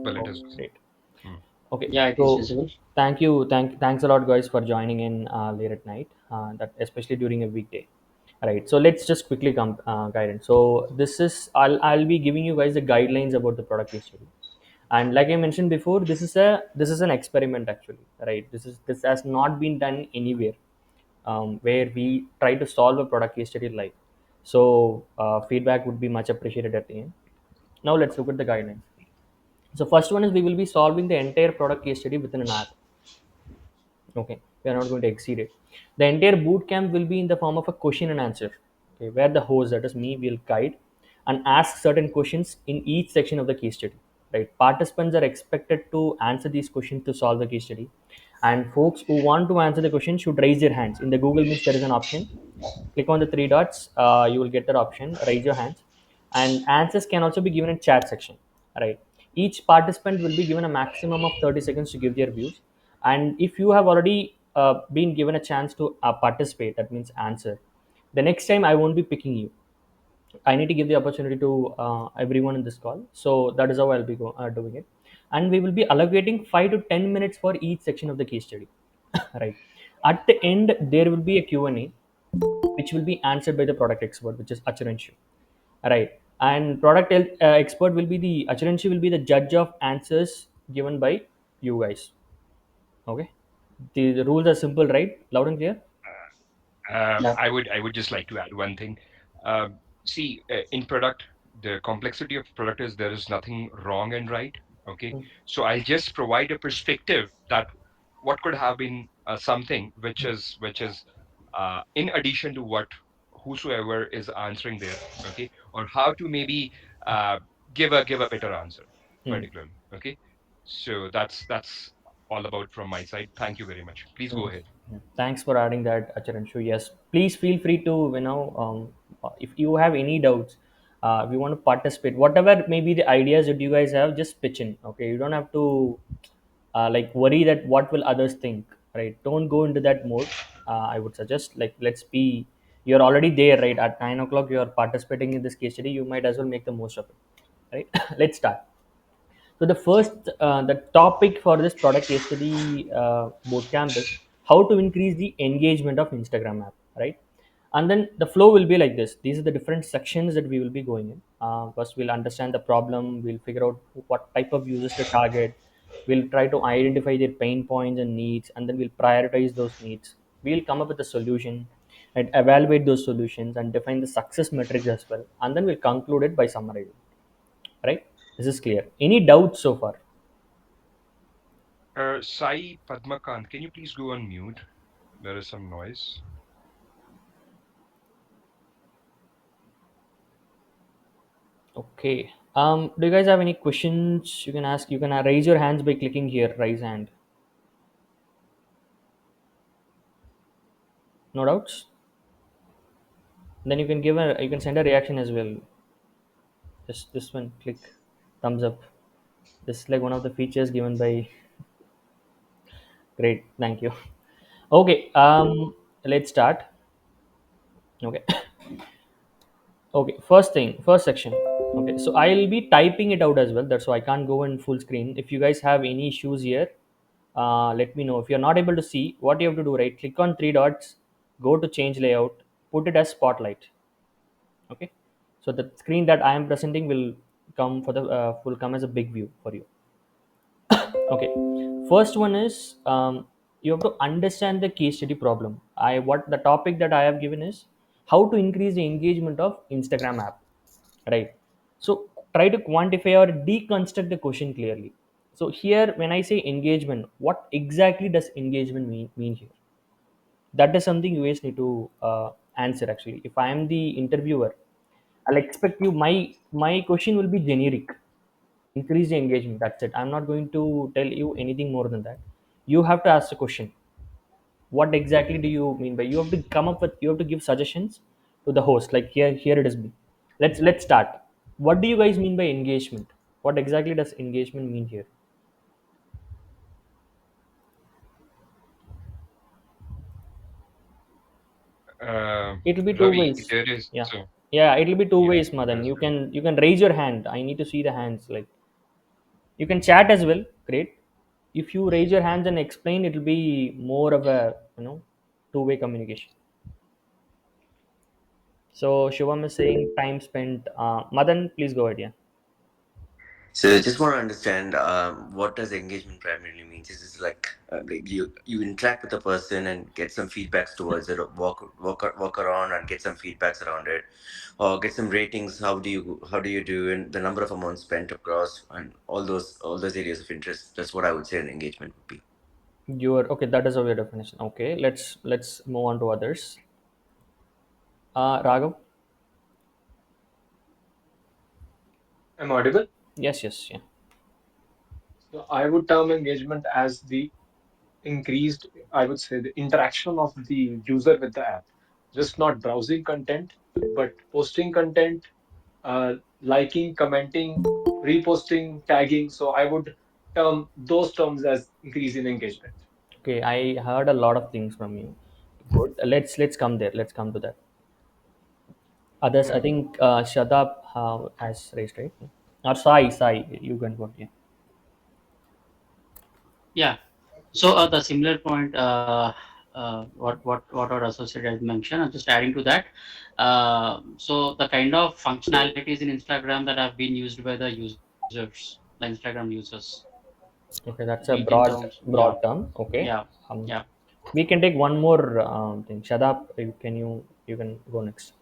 Well, it Oh, is. great. Hmm. Okay, Yeah, it is so visible. thanks a lot, guys, for joining in late at night. That especially during a weekday, right? So let's just quickly come guidance. So this is I'll be giving you guys the guidelines about the product case study, and like I mentioned before, this is an experiment actually, right? This has not been done anywhere, where we try to solve a product case study live. So feedback would be much appreciated at the end. Now let's look at the guidelines. So first one is we will be solving the entire product case study within an hour. Okay, we are not going to exceed it. The entire boot camp will be in the form of a question and answer. Okay, where the host, that is me, will guide and ask certain questions in each section of the case study. Right, participants are expected to answer these questions to solve the case study, and folks who want to answer the question should raise their hands. In the Google Meets, there is an option. Click on the three dots. You will get that option. Raise your hands, and answers can also be given in chat section. Right. Each participant will be given a maximum of 30 seconds to give their views. And if you have already been given a chance to participate, that means answer. The next time I won't be picking you. I need to give the opportunity to everyone in this call. So that is how I'll be doing it. And we will be allocating 5 to 10 minutes for each section of the case study. Right. At the end, there will be a Q&A which will be answered by the product expert, which is Acharanshi. Right. And expert will be the Acharanshi will be the judge of answers given by you guys. Okay. The rules are simple, right? Loud and clear. Yeah. I would just like to add one thing. See, in product, the complexity of product is there is nothing wrong and right. Okay, Mm, so I'll just provide a perspective that what could have been something which is in addition to what whosoever is answering there. Okay, or how to maybe uh, give a better answer, mm, particularly. Okay, so that's all about from my side. Thank you very much. Please go mm, ahead. mm. Thanks for adding that, Acharanshu. Yes, please feel free to if you have any doubts, if you want to participate, whatever maybe the ideas that you guys have, just pitch in. Okay, you don't have to like worry that what will others think. Right? Don't go into that mode. I would suggest like let's be. You're already there, right? At 9 o'clock, you are participating in this case study. You might as well make the most of it. Right? Let's start. So the topic for this product case study bootcamp is how to increase the engagement of Instagram app, right? And then the flow will be like this. These are the different sections that we will be going in. First, we'll understand the problem. We'll figure out what type of users to target. We'll try to identify their pain points and needs, and then we'll prioritize those needs. We'll come up with a solution and evaluate those solutions and define the success metrics as well. And then we'll conclude it by summarizing, right? This is clear. Any doubts so far? Sai Padmakant, can you please go on mute? There is some noise. Okay. Do you guys have any questions you can ask? You can raise your hands by clicking here, raise hand. No doubts? Then you can send a reaction as well. Just this one, click thumbs up. This is like one of the features given by. Great, thank you. Okay. Let's start. Okay. Okay. First section. Okay. So I'll be typing it out as well. That's why I can't go in full screen. If you guys have any issues here, let me know. If you're not able to see, what you have to do, right? Click on three dots, go to change layout, put it as spotlight. Okay, so the screen that I am presenting will come as a big view for you. Okay, first one is you have to understand the case study problem. I what the topic that I have given is how to increase the engagement of Instagram app, right? So try to quantify or deconstruct the question clearly. So here when I say engagement, what exactly does engagement mean here? That is something you guys need to answer. Actually, if I am the interviewer, I'll expect you, my question will be generic. Increase the engagement, that's it. I'm not going to tell you anything more than that. You have to ask the question, what exactly do you mean by, you have to come up with, you have to give suggestions to the host, like here it is me. Let's start. What do you guys mean by engagement? What exactly does engagement mean here? It'll be two Ravi, ways. there is Yeah, yeah, it'll be two yeah, ways, Madan. as You well. can raise your hand. I need to see the hands, like. You can chat as well. Great. If you raise your hands and explain, it will be more of a two-way communication. So Shivam is saying time spent. Madan, please go ahead. Yeah. So I just want to understand what does engagement primarily means. Is it like you interact with a person and get some feedbacks towards it, or walk around and get some feedbacks around it, or get some ratings? How do you do, and the number of amounts spent across, and all those areas of interest. That's what I would say an engagement would be. Your okay. That is our definition. Okay. Let's move on to others. Raghav. I'm audible. Yes. Yes. Yeah. So I would term engagement as the increased, I would say, the interaction of the user with the app. Just not browsing content, but posting content, liking, commenting, reposting, tagging. So I would term those terms as increase in engagement. Okay. I heard a lot of things from you. Good. Let's come there. Let's come to that. Others. I Yeah. think Shadab has raised, right? Or Sai. You can go. Yeah. Yeah. So the similar point, what our associate has mentioned, I'm just adding to that. So the kind of functionalities in Instagram that have been used by the users, the Instagram users, Okay. That's be a it in broad terms, yeah, broad term. Okay. yeah, Um, yeah. we can take one more thing. Shadab, you can go next.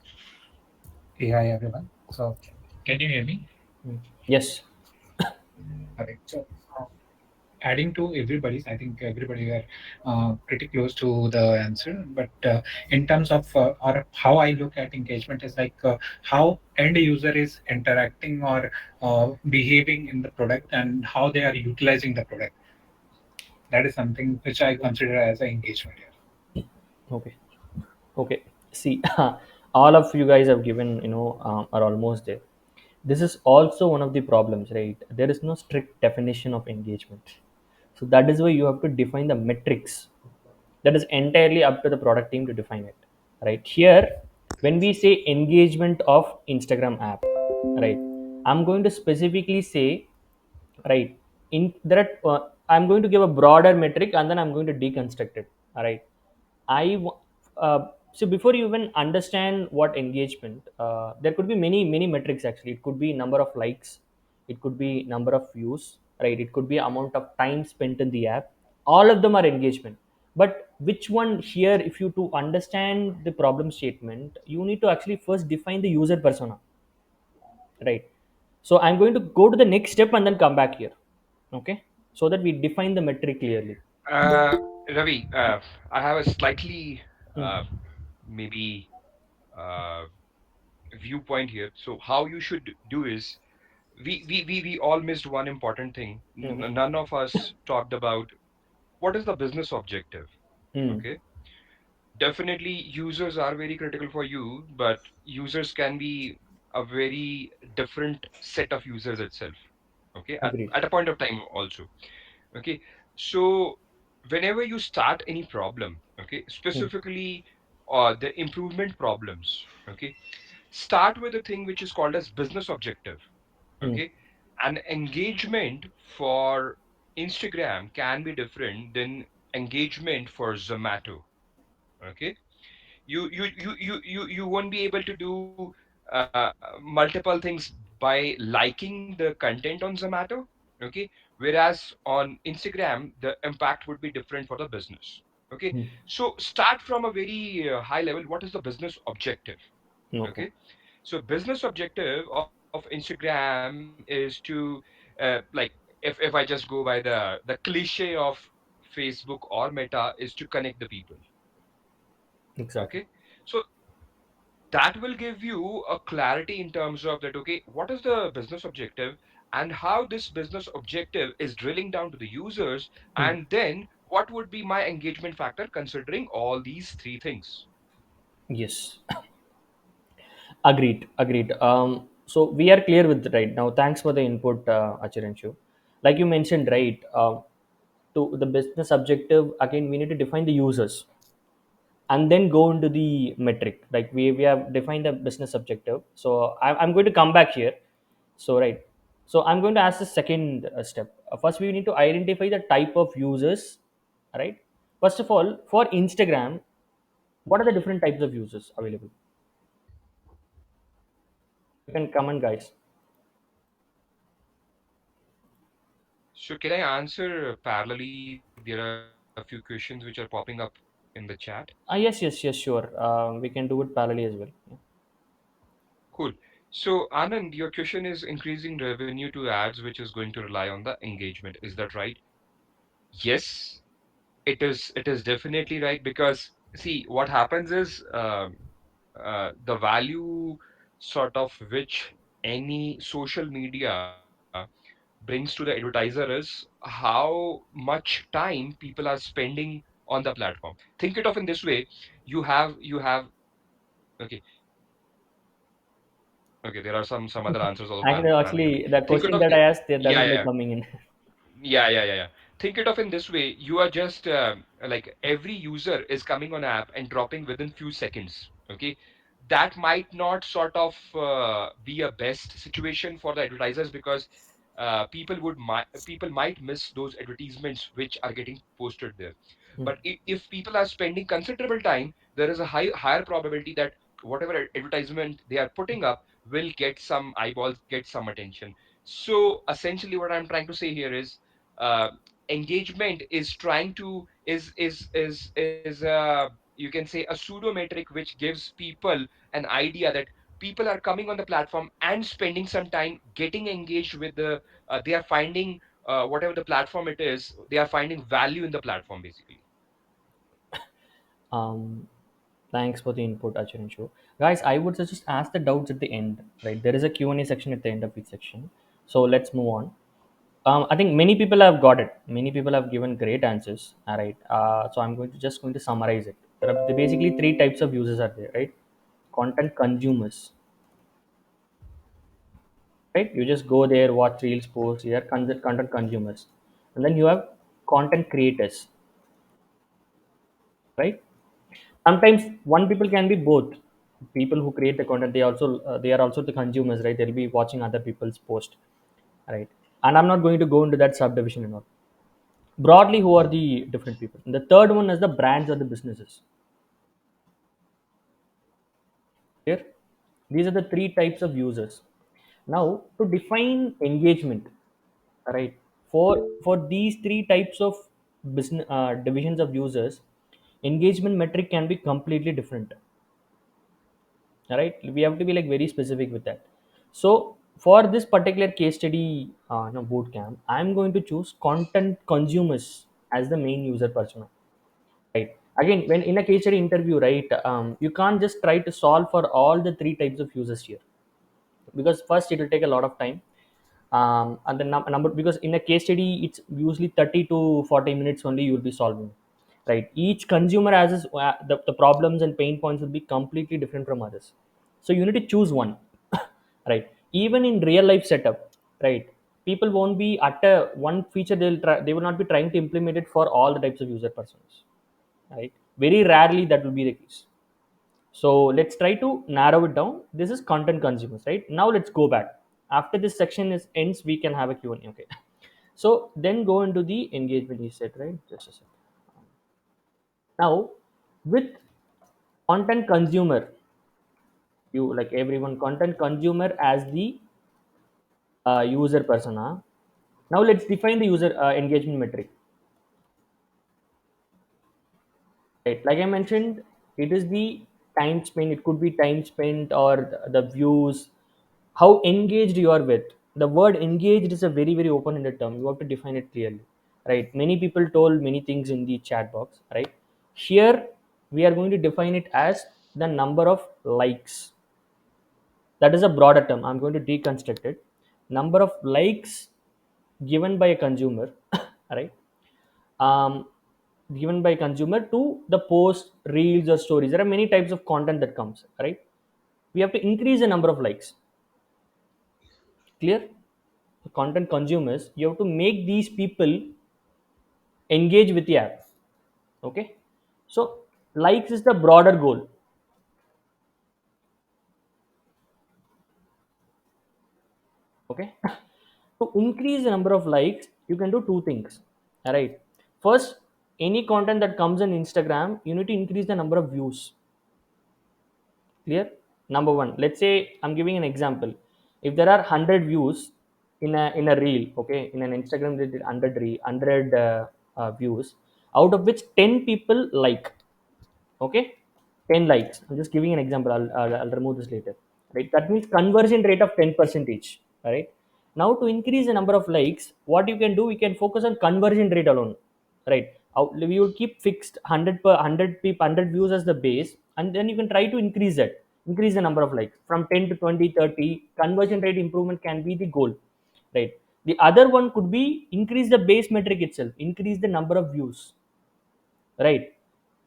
Hey, hi everyone. So, can you hear me? Mm. Yes. Okay. So, adding to everybody's, I think everybody are pretty close to the answer. But in terms of or how I look at engagement is like how end user is interacting or behaving in the product and how they are utilizing the product. That is something which I consider as an engagement here. Okay. Okay. See, all of you guys have given, are almost there. This is also one of the problems, right? There is no strict definition of engagement. So that is why you have to define the metrics. That is entirely up to the product team to define it, right? Here, when we say engagement of Instagram app, right? I'm going to specifically say, right, in there are, I'm going to give a broader metric and then I'm going to deconstruct it. All right. I w- so before you even understand what engagement, there could be many metrics actually. It could be number of likes, it could be number of views, right? It could be amount of time spent in the app. All of them are engagement. But which one here, if you to understand the problem statement, you need to actually first define the user persona, right? So I'm going to go to the next step and then come back here, okay? So that we define the metric clearly. Uh, Ravi, I have a slightly Mm, maybe uh, viewpoint here. So how you should do is we all missed one important thing. mhm, None of us talked about what is the business objective. mm, Okay, definitely users are very critical for you, but users can be a very different set of users itself. Okay, agreed. at a point of time also. Okay, so whenever you start any problem, okay, Mm, specifically the improvement problems, okay, start with a thing which is called as business objective. mm, Okay, and engagement for Instagram can be different than engagement for Zomato. Okay, you won't be able to do multiple things by liking the content on Zomato. Okay, whereas on Instagram the impact would be different for the business. Okay, mm. so start from a very high level. What is the business objective? Okay. Okay, so business objective of Instagram is to like, if I just go by the cliche of Facebook or Meta, is to connect the people. Exactly. Okay, so that will give you a clarity in terms of that, okay, what is the business objective and how this business objective is drilling down to the users, Mm. and then what would be my engagement factor considering all these three things. Yes. Agreed. So we are clear with it right now. Thanks for the input, Achiranshu. Like you mentioned, right? To the business objective, again, we need to define the users and then go into the metric. Like we have defined the business objective. So I'm going to come back here. So right. So I'm going to ask the second step. First, we need to identify the type of users, right? First of all, for Instagram, what are the different types of users available? You can comment, guys. So can I answer parallelly? There are a few questions which are popping up in the chat. Yes, yes, yes, sure. We can do it parallelly as well. Yeah. Cool. So Anand, your question is increasing revenue to ads, which is going to rely on the engagement. Is that right? Yes, it is. It is definitely right because see what happens is the value sort of which any social media brings to the advertiser is how much time people are spending on the platform. Think it of in this way: you have okay, okay. There are some other answers also Actually, parallelly. the Think it question of that I asked, that yeah, was like yeah. coming in. Yeah. Think it of in this way. You are just like every user is coming on app and dropping within few seconds. Okay, that might not sort of be a best situation for the advertisers because people might miss those advertisements which are getting posted there. Hmm. But if people are spending considerable time, there is a higher probability that whatever advertisement they are putting up will get some eyeballs, get some attention. So essentially, what I'm trying to say here is uh, engagement is trying to is you can say a pseudo metric which gives people an idea that people are coming on the platform and spending some time getting engaged with the they are finding whatever the platform it is, they are finding value in the platform basically. Um, Thanks for the input, Achanshu. Guys, I would just ask the doubts at the end, right? There is a Q&A section at the end of each section. So let's move on. I think many people have got it. Many people have given great answers. All right. So I'm going to summarize it. There are basically three types of users are there, right? Content consumers, right? You just go there, watch reels, posts. Here, content consumers, and then you have content creators, right? Sometimes one people can be both. People who create the content, they are also the consumers, right? They'll be watching other people's post, right? And I'm not going to go into that subdivision and all. Broadly, who are the different people? And the third one is the brands or the businesses. Here, these are the three types of users. Now, to define engagement, right? For these three types of business divisions of users, engagement metric can be completely different. All right, we have to be like very specific with that. So for this particular case study, no, boot camp, I'm going to choose content consumers as the main user persona, right? Again, when in a case study interview, right, you can't just try to solve for all the three types of users here, because first it will take a lot of time, and the number, because in a case study it's usually 30 to 40 minutes only you will be solving, right? Each consumer has the problems and pain points will be completely different from others, so you need to choose one. Right? Even in real life setup, right, people won't be at a one feature, they will not be trying to implement it for all the types of user personas, right? Very rarely that will be the case. So let's try to narrow it down. This is content consumers, right? Now let's go back. After this section is ends, we can have a Q&A. Okay. So then go into the engagement you said, right? Just a second. Now, with content consumer, you like everyone content consumer as the user persona. Now let's define the user engagement metric. Right? Like I mentioned, it is the time spent. It could be time spent or the views, how engaged you are with. The word engaged is a very very open-ended term. You have to define it clearly, right? Many people told many things in the chat box, right? Here we are going to define it as the number of likes. That is a broader term. I'm going to deconstruct it. Number of likes given by a consumer, right? um, Given by consumer to the post, reels or stories. There are many types of content that comes, right? We have to increase the number of likes. Clear? The content consumers, you have to make these people engage with the app. Okay, so likes is the broader goal. Okay. To increase the number of likes, you can do two things. All right. First, any content that comes on Instagram, you need to increase the number of views. Clear? Number one. Let's say I'm giving an example. If there are 100 views in a reel, okay, in an Instagram related 100 views, out of which 10 people like, okay, 10 likes. I'm just giving an example. I'll remove this later. Right? That means conversion rate of 10 percentage. Right? Now to increase the number of likes, what you can do, we can focus on conversion rate alone. Right? We will keep fixed 100 per 100 people 100 views as the base, and then you can try to increase that. Increase the number of likes from 10 to 20, 30. Conversion rate improvement can be the goal. Right? The other one could be increase the base metric itself, increase the number of views. Right?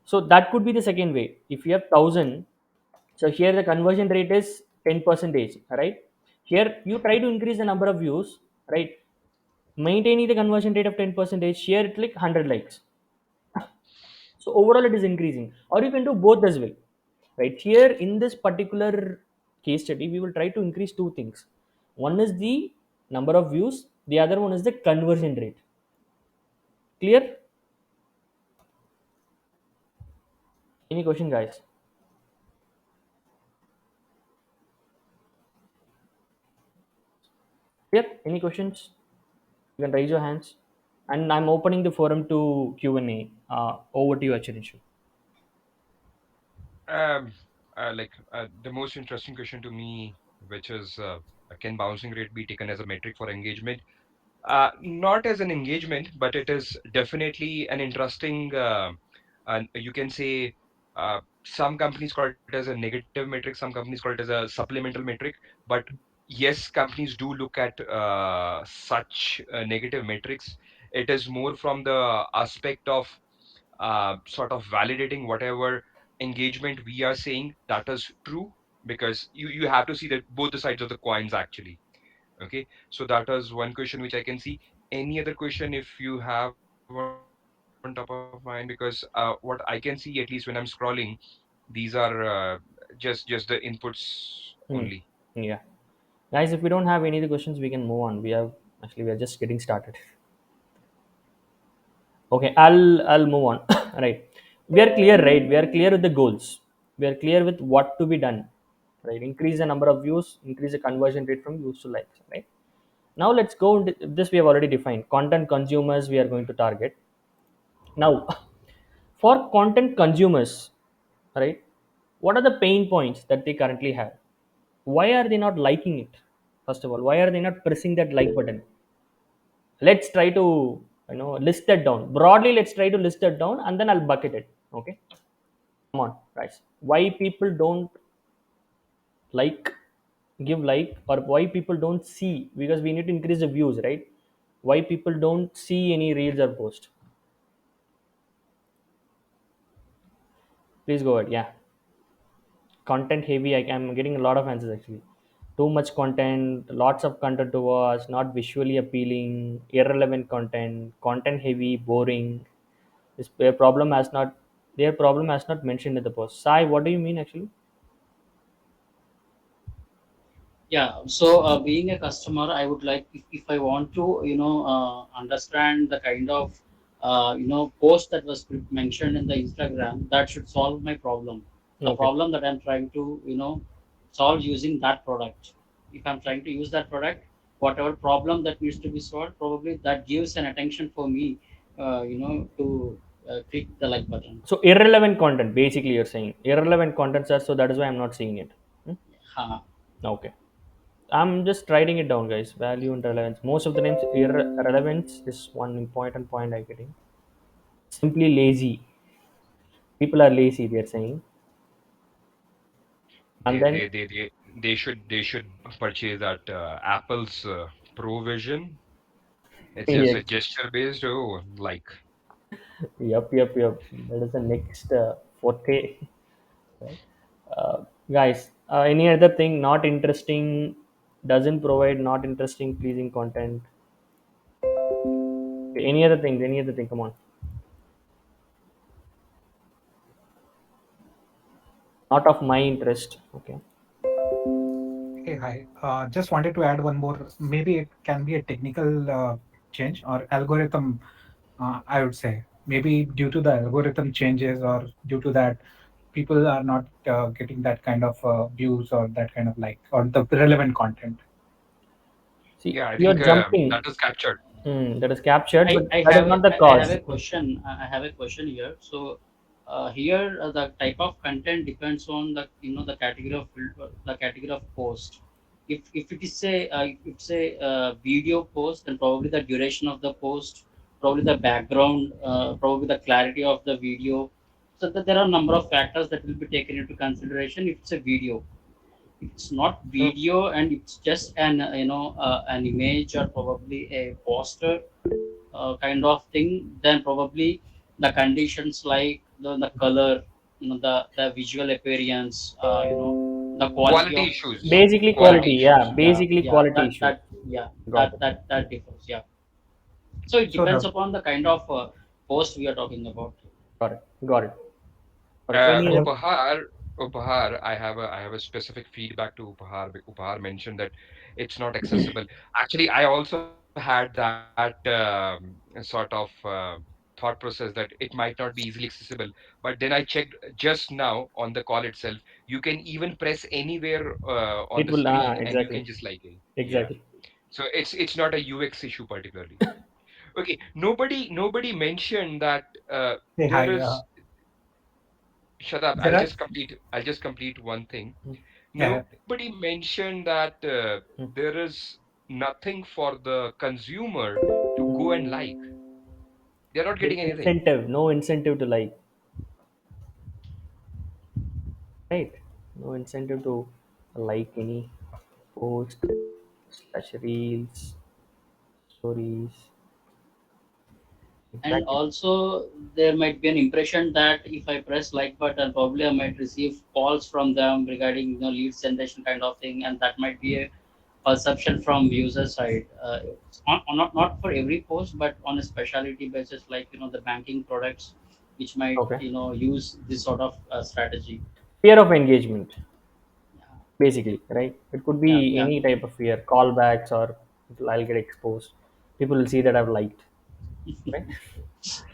So that could be the second way. If you have 1,000, so here the conversion rate is 10 percentage, right? Here you try to increase the number of views, right? Maintaining the conversion rate of 10 percentage, here it like 100 likes. So overall it is increasing, or you can do both as well, right? Here in this particular case study, we will try to increase two things. One is the number of views, the other one is the conversion rate. Clear? Any question, guys? Clear? Any questions? You can raise your hands, and I'm opening the forum to Q&A. Over to you, Achirinshu. Um, the most interesting question to me, which is, can bouncing rate be taken as a metric for engagement? Not as an engagement, but it is definitely an interesting, and you can say, some companies call it as a negative metric, some companies call it as a supplemental metric. But yes, companies do look at such negative metrics. It is more from the aspect of sort of validating whatever engagement we are saying that is true, because you have to see that both the sides of the coins actually. Okay, so that is one question which I can see. Any other question if you have on top of mind? Because what I can see, at least when I'm scrolling, these are just the inputs only. Hmm. Yeah, guys, if we don't have any other questions, we can move on. We are just getting started. Okay, I'll move on. Right, we are clear, right? We are clear with the goals. We are clear with what to be done. Right, increase the number of views, increase the conversion rate from views to likes. Right. Now let's go into this. We have already defined content consumers. We are going to target now. For content consumers, right, what are the pain points that they currently have? Why are they not liking it? First of all, why are they not pressing that like button? Let's try to list that down broadly. Let's try to list that down, and then I'll bucket it. Okay, come on, guys. Why people don't like, give like, or why people don't see? Because we need to increase the views, right? Why people don't see any reels or post? Please go ahead. Yeah, content heavy. I'm getting a lot of answers actually. Too much content, lots of content to watch, not visually appealing, irrelevant content, content heavy, boring. This their problem has not mentioned in the post. Sai, what do you mean actually? Yeah, so being a customer, I would like, if I want to, understand the kind of, post that was mentioned in the Instagram, that should solve my problem. The Okay. problem that I'm trying to, solve using that product. If I'm trying to use that product, whatever problem that needs to be solved, probably that gives an attention for me, to click the like button. So irrelevant content, basically you're saying irrelevant content, sir. So that is why I'm not seeing it. Hmm? Ha. Okay. I'm just writing it down, guys. Value and relevance. Most of the names irrelevance is one important point I'm getting. Simply lazy. People are lazy. They're saying, and They then they they they they should purchase that Apple's Provision. It's a yes, gesture based. Oh, like. yep. That is the next forte. Right? Guys, any other thing not interesting, doesn't provide not interesting pleasing content? Okay, any other thing, come on. Not of my interest. Okay, Hey, hi. Just wanted to add one more. Maybe it can be a technical change or algorithm. I would say maybe due to the algorithm changes or due to that, people are not getting that kind of views or that kind of like or the relevant content. See, Yeah, I you're think jumping. that is captured. That is captured, but I that is have a, not the I have cause. a question. I have a question here. So here the type of content depends on the the category of the category of post. If it is if it's a video post, then probably the duration of the post, probably the background, probably the clarity of the video. So that there are a number of factors that will be taken into consideration if it's a video. If it's not Mm, video and it's just an an image or probably a poster kind of thing, then probably the conditions like the color, the visual appearance, the quality Quality of issues. yeah, Basically, Quality quality. quality. Yeah, issues. Yeah, basically yeah, quality issues. yeah, Got it. that differs. Yeah. So it So, depends upon the kind of post we are talking about. Got it. Got it. Got it. So any other? Upahar, I have a specific feedback to Upahar. Upahar mentioned that it's not accessible. Actually, I also had that sort of thought process that it might not be easily accessible. But then I checked just now on the call itself. You can even press anywhere on It the will. screen, and you can Exactly. just like it. Yeah. Exactly. So it's not a UX issue particularly. Okay. Nobody mentioned that hey, there hi. is. Shut up. There are I'll just complete one thing. Mm, yeah. Nobody mentioned that mm. there is nothing for the consumer to go and like. They're not There's getting anything. incentive. No incentive to like. Right. No incentive to like any post slash reels stories. And Exactly. also there might be an impression that if I press like button, probably I might receive calls from them regarding lead generation kind of thing, and that might be a perception from user side. Not for every post, but on a specialty basis, like the banking products, which might Okay. use this sort of strategy. Fear of engagement. Yeah, Basically, right? It could yeah, be yeah. any type of fear, callbacks, or I'll get exposed. People will see that I've liked, right?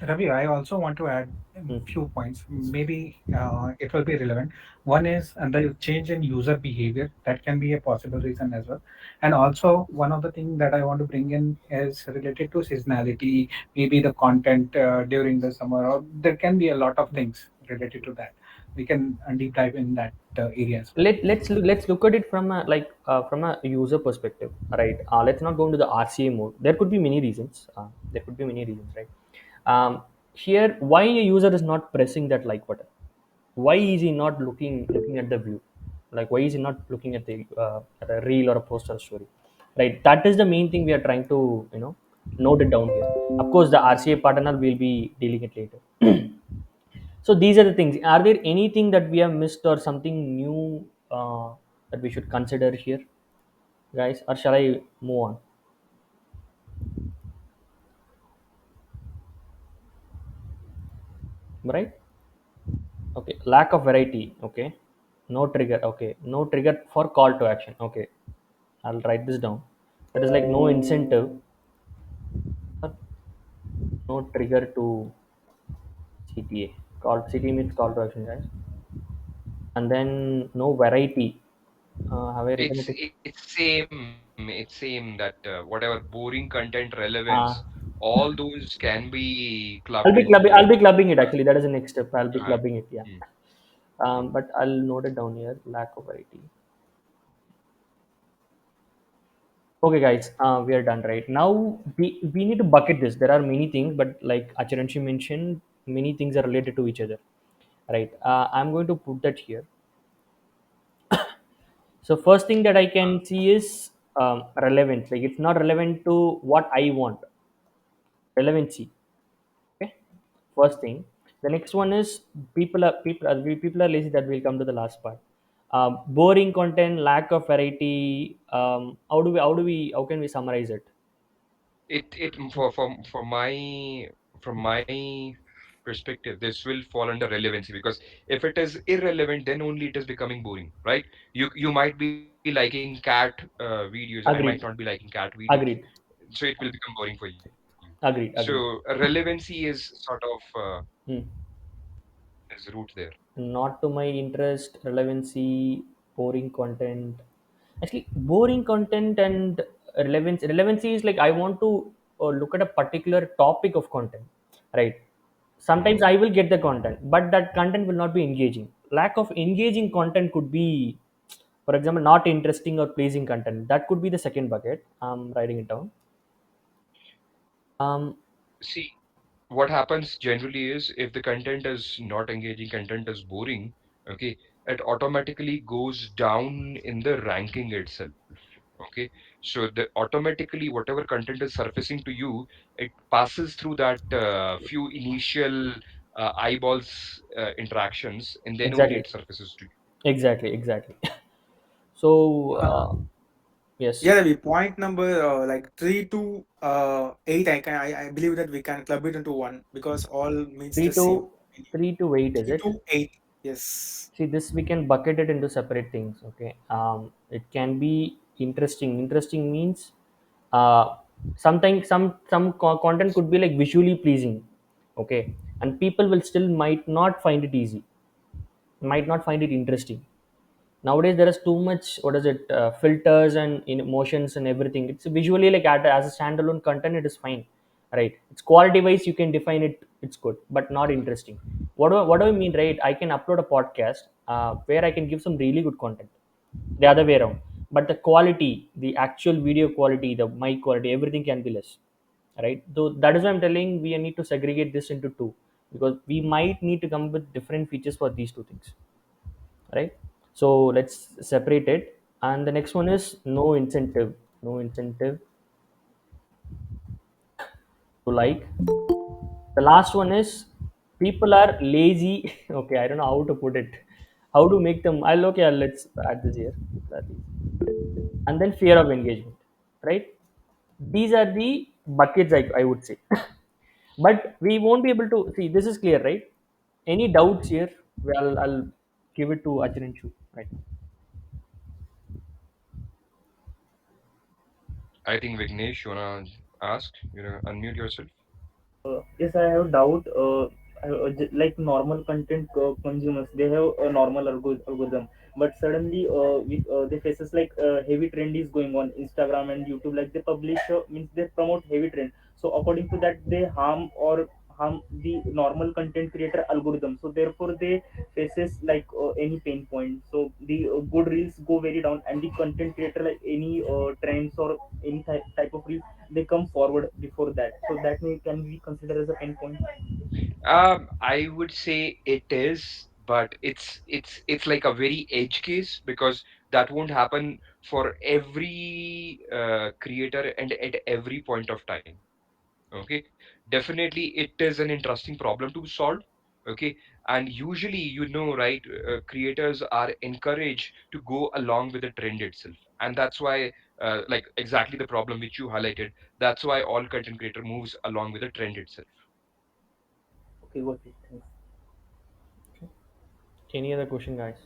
Ravi, I also want to add a Mm. few points. Maybe it will be relevant. One is the change in user behavior. That can be a possible reason as well. And also, one of the things that I want to bring in is related to seasonality, maybe the content during the summer, or there can be a lot of things related to that. We can deep dive in that area as well. Let's look at it from a from a user perspective, right? Let's not go into the RCA mode. There could be many reasons. There could be many reasons, right? Here, why a user is not pressing that like button? Why is he not looking at the view? Like why is he not looking at a reel or a post or story? Right. That is the main thing we are trying to note it down here. Of course, the RCA partner will be dealing it later. So these are the things. Are there anything that we have missed or something new that we should consider here, guys, or shall I move on? Right? Okay. Lack of variety. Okay. No trigger. Okay. No trigger for call to action. Okay. I'll write this down. That is like no incentive or no trigger to CTA. Call CTA means call to action, guys. And then no variety. Have I written it? It's same that whatever boring content relevance, Uh, all those can be clubbed I'll be clubbing. into I'll be clubbing it. Actually, that is the next step. I'll be uh, clubbing it. Yeah. mm, mm. But I'll note it down here. Lack of variety. Okay, guys, we are done right now. We need to bucket this. There are many things, but like Acharanshi mentioned, many things are related to each other. Right. I'm going to put that here. So first thing that I can see is relevance. Like it's not relevant to what I want. Relevancy. Okay. First thing. The next one is people are lazy. That will come to the last part. Boring content, lack of variety. How can we summarize it? For my perspective, this will fall under relevancy, because if it is irrelevant, then only it is becoming boring, right? You might be be liking cat videos. I might Agreed. not be liking cat videos, Agreed. so it will become boring for you. Agreed. Agreed. So relevancy is sort of Hmm. is root there. Not to my interest, relevancy, boring content. Actually, boring content and relevancy is like I want to look at a particular topic of content, right? Sometimes Hmm. I will get the content, but that content will not be engaging. Lack of engaging content could be, for example, not interesting or pleasing content. That could be the second bucket. I'm writing it down. um See, what happens generally is if the content is not engaging, content is boring, okay, it automatically goes down in the ranking itself. Okay, so the automatically whatever content is surfacing to you, it passes through that few initial eyeballs interactions, and then only exactly, it surfaces to you. exactly. So yes. Yeah, we point number like 3 to 8. I believe that we can club it into one because all means 3 the same. to 3 to 8, is Three it? to eight. Yes. See, this we can bucket it into separate things. Okay, it can be interesting. Interesting means something, content could be like visually pleasing. Okay, and people will still might not find it easy, might not find it interesting. Nowadays there is too much, what is it, filters and in emotions and everything. It's visually like as a standalone content it is fine, right? It's quality wise you can define it, it's good, but not interesting. What do I mean, right? I can upload a podcast where I can give some really good content, the other way around, but the quality, the actual video quality, the mic quality, everything can be less, right? So that is why I'm telling we need to segregate this into two, because we might need to come up with different features for these two things, right? So let's separate it. And the next one is no incentive. No incentive to like. The last one is people are lazy. Okay, I don't know how to put it, how to make them. I'll okay, let's add this here. People are lazy. And then fear of engagement, right? These are the buckets, I would say. But we won't be able to see, this is clear, right? Any doubts here? Well, I'll give it to Achirinshu right now. I think Vignesh, you wanna ask, unmute yourself. Yes, I have doubt. Like normal content consumers, they have a normal algorithm, but suddenly, they faces like heavy trend is going on Instagram and YouTube. Like they publish means they promote heavy trend. So according to that, they harm the normal content creator algorithm. So therefore, they faces like any pain point. So the good reels go very down, and the content creator like any trends or any type of reels, they come forward before that, so that can be considered as a pain point. I would say it is, but it's like a very edge case because that won't happen for every creator and at every point of time. Okay, definitely it is an interesting problem to solve. Okay, and usually, right, creators are encouraged to go along with the trend itself, and that's why, like exactly the problem which you highlighted, that's why all content creator moves along with the trend itself. Okay, got it. Thanks. Any other question, guys?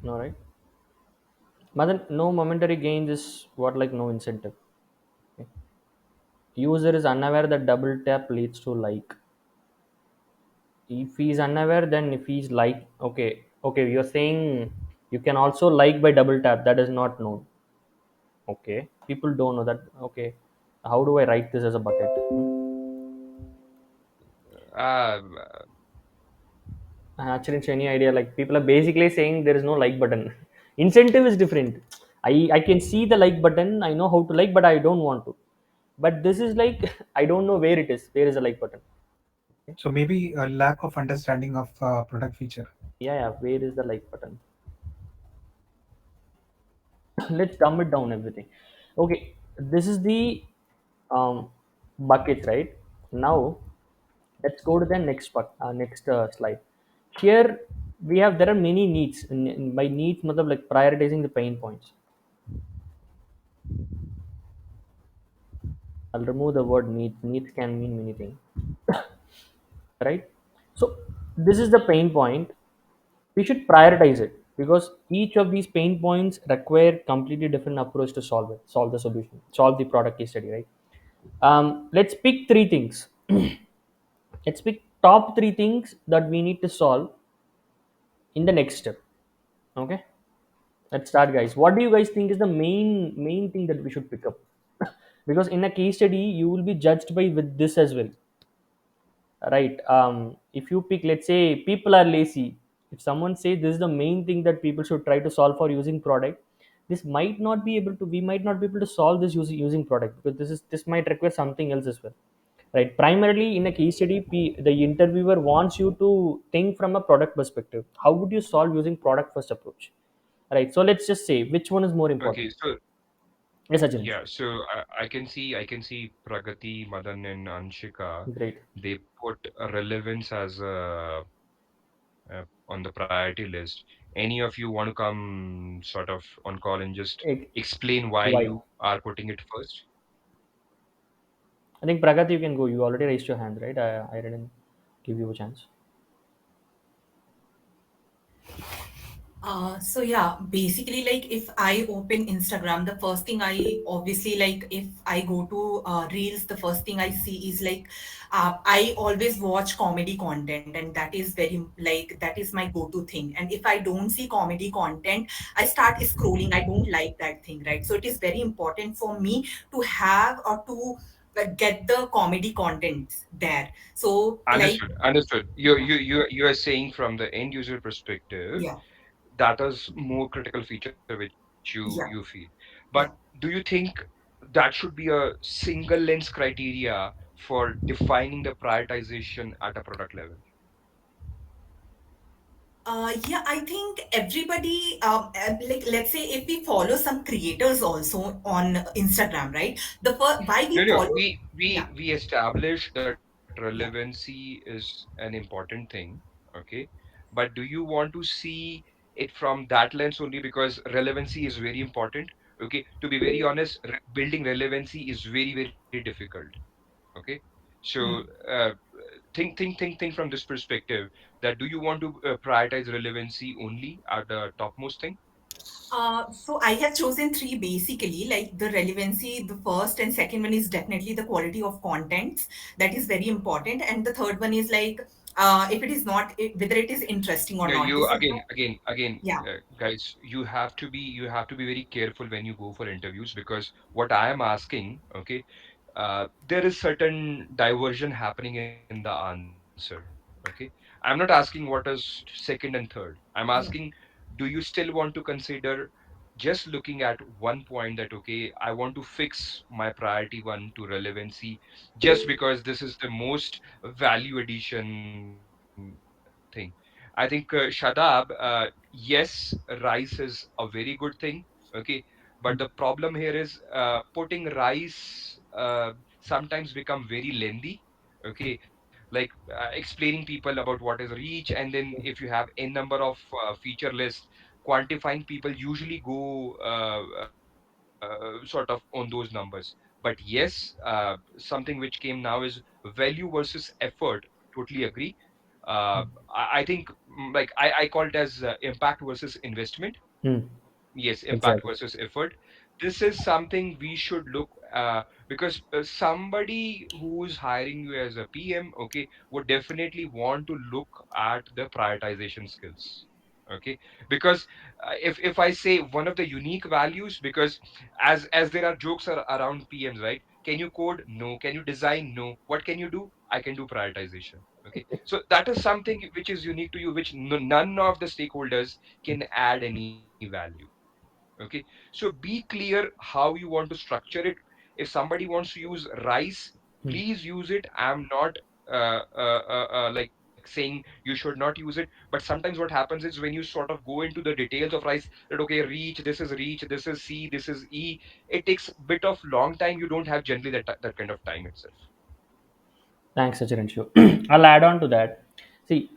No, right? Madan, no momentary gains is what, like no incentive. Okay. User is unaware that double tap leads to like. If he's unaware, then if he's like, okay, you're saying you can also like by double tap. That is not known. Okay, people don't know that. Okay, how do I write this as a bucket? Uh, Actually, any idea? Like people are basically saying there is no like button. Incentive is different. I can see the like button. I know how to like, but I don't want to. But this is like I don't know where it is. Where is the like button? Okay. So maybe a lack of understanding of product feature. Yeah. Where is the like button? Let's dumb it down everything. Okay, this is the um, buckets, right? Now let's go to the next slide. Here we have, there are many needs. By needs, matlab like prioritizing the pain points. I'll remove the word needs. Needs can mean many things, right? So this is the pain point. We should prioritize it because each of these pain points require completely different approach to solve it, solve the solution, solve the product case study, right? Let's pick three things. Let's pick top three things that we need to solve in the next step. Okay, let's start, guys. What do you guys think is the main thing that we should pick up? Because in a case study, you will be judged by with this as well, right? If you pick, let's say people are lazy. If someone say this is the main thing that people should try to solve for using product, this might not be able to, we might not be able to solve this using product, because this might require something else as well, right? Primarily in a case study, the interviewer wants you to think from a product perspective. How would you solve using product first approach, right? So let's just say which one is more important. Okay, so Yes, Ajay. yeah, so I can see Pragati, Madan, and Anshika. Great. They put relevance as on the priority list. Any of you want to come sort of on call and just It, explain why why? you are putting it first? I think Pragat, you can go. You already raised your hand, right? I didn't give you a chance. So yeah, basically, like if I open Instagram, the first thing I obviously, like if I go to Reels, the first thing I see is like I always watch comedy content, and that is very like that is my go-to thing. And if I don't see comedy content, I start scrolling. I don't like that thing, right? So it is very important for me to have or to get the comedy content there. So like Understood. Understood. You yeah, you you you are saying from the end user perspective, yeah, that is more critical feature which you feel. yeah, But yeah. do you think that should be a single lens criteria for defining the prioritization at a product level? Yeah, I think everybody, like, let's say if we follow some creators also on Instagram, right? The first, why No, we no, follow, we yeah, we we establish that yeah. relevancy is an important thing, okay? But do you want to see it from that lens only because relevancy is very important? Okay, to be very honest, building relevancy is very, very difficult. Okay, so Hmm. think from this perspective that do you want to prioritize relevancy only at the topmost thing? So I have chosen three basically, like the relevancy, the first and second one is definitely the quality of contents. That is very important. And the third one is like, if it is not, whether it is interesting or No, not. you This is again, the, again, again, yeah. guys. You have to be very careful when you go for interviews because what I am asking, okay, there is certain diversion happening in the answer. Okay, I'm not asking what is second and third. I'm asking, Yeah. do you still want to consider just looking at one point that okay, I want to fix my priority one to relevancy just because this is the most value addition thing. I think Shadab, yes, rice is a very good thing. Okay, but the problem here is putting rice sometimes become very lengthy. Okay, like explaining people about what is reach, and then if you have n number of feature list, quantifying people usually go sort of on those numbers. But yes, something which came now is value versus effort. Totally agree. I think like I call it as impact versus investment. Hmm. Yes, impact Exactly. versus effort. This is something we should look because somebody who is hiring you as a PM, okay, would definitely want to look at the prioritization skills. Okay, because if I say one of the unique values, because as there are jokes around PMs, right? Can you code? No. Can you design? No. What can you do? I can do prioritization. Okay, so that is something which is unique to you, which none of the stakeholders can add any value. Okay, so be clear how you want to structure it. If somebody wants to use rice, Hmm. please use it. I'm not like saying you should not use it, but sometimes what happens is when you sort of go into the details of rice, that okay, reach, this is C, this is E, it takes a bit of long time. You don't have generally that kind of time itself. Thanks, Sachiranshu. I'll add on to that. See,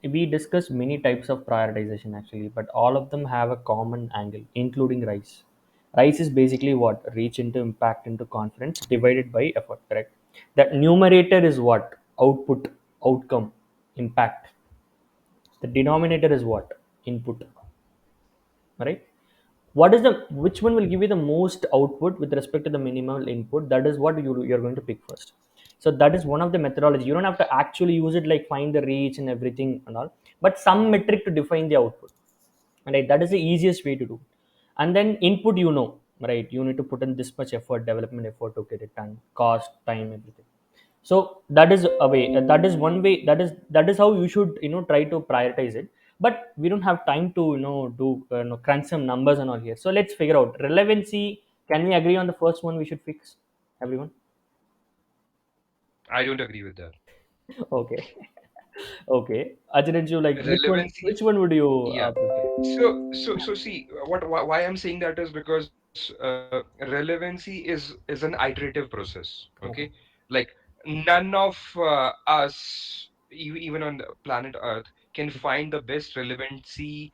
we discussed many types of prioritization actually, but all of them have a common angle, including rice. Rice is basically what? Reach into impact into confidence divided by effort, correct? That numerator is what? Output, outcome, impact. The denominator is what? Input, right? What is the, which one will give you the most output with respect to the minimal input? That is what you're going to pick first. So that is one of the methodology. You don't have to actually use it like find the reach and everything and all, but some metric to define the output, right? That is the easiest way to do. And then input, right? You need to put in this much effort, development effort to get it done, cost, time, everything. So that is a way, that is one way, that is how you should try to prioritize it. But we don't have time to do crunch some numbers and all here. So let's figure out relevancy. Can we agree on the first one we should fix, everyone? I don't agree with that. Okay. Okay, Ajit, you like Relevancy, which one would you yeah. prefer? So see, why I'm saying that is because relevancy is an iterative process. Okay, Okay. like none of us, even on the planet Earth, can find the best relevancy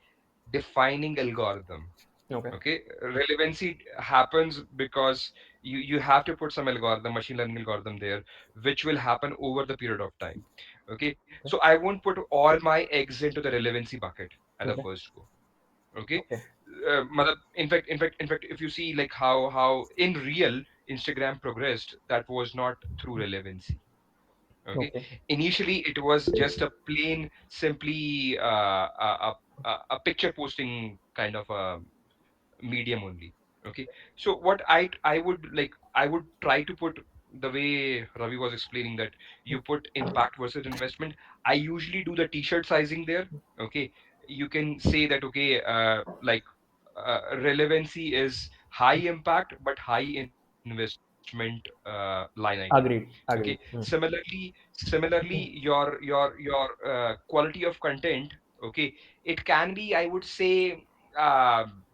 defining algorithm. Okay. Okay, relevancy happens because you have to put some algorithm, machine learning algorithm there, which will happen over the period of time. Okay, so I won't put all my eggs into the relevancy bucket at the Okay. first go. Okay, Okay. in fact, if you see like how in real Instagram progressed, that was not through relevancy. Okay, Okay. initially it was just a plain simply a picture posting kind of a medium only. Okay, so what I would like, I would try to put the way Ravi was explaining, that you put impact versus investment. I usually do the t-shirt sizing there. Okay, you can say that, okay, like relevancy is high impact but high investment line item. Agreed. Okay, Agreed. similarly your quality of content. Okay, it can be, I would say, um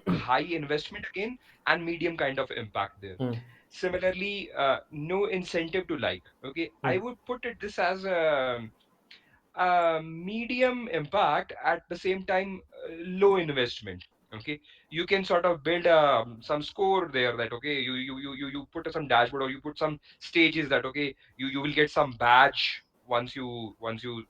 high investment again, and medium kind of impact there. Mm. Similarly, no incentive to like. Okay, I Mm. would put it this as a medium impact, at the same time low investment. Okay, you can sort of build some score there, that okay, you put some dashboard, or you put some stages, that okay, you will get some badge once you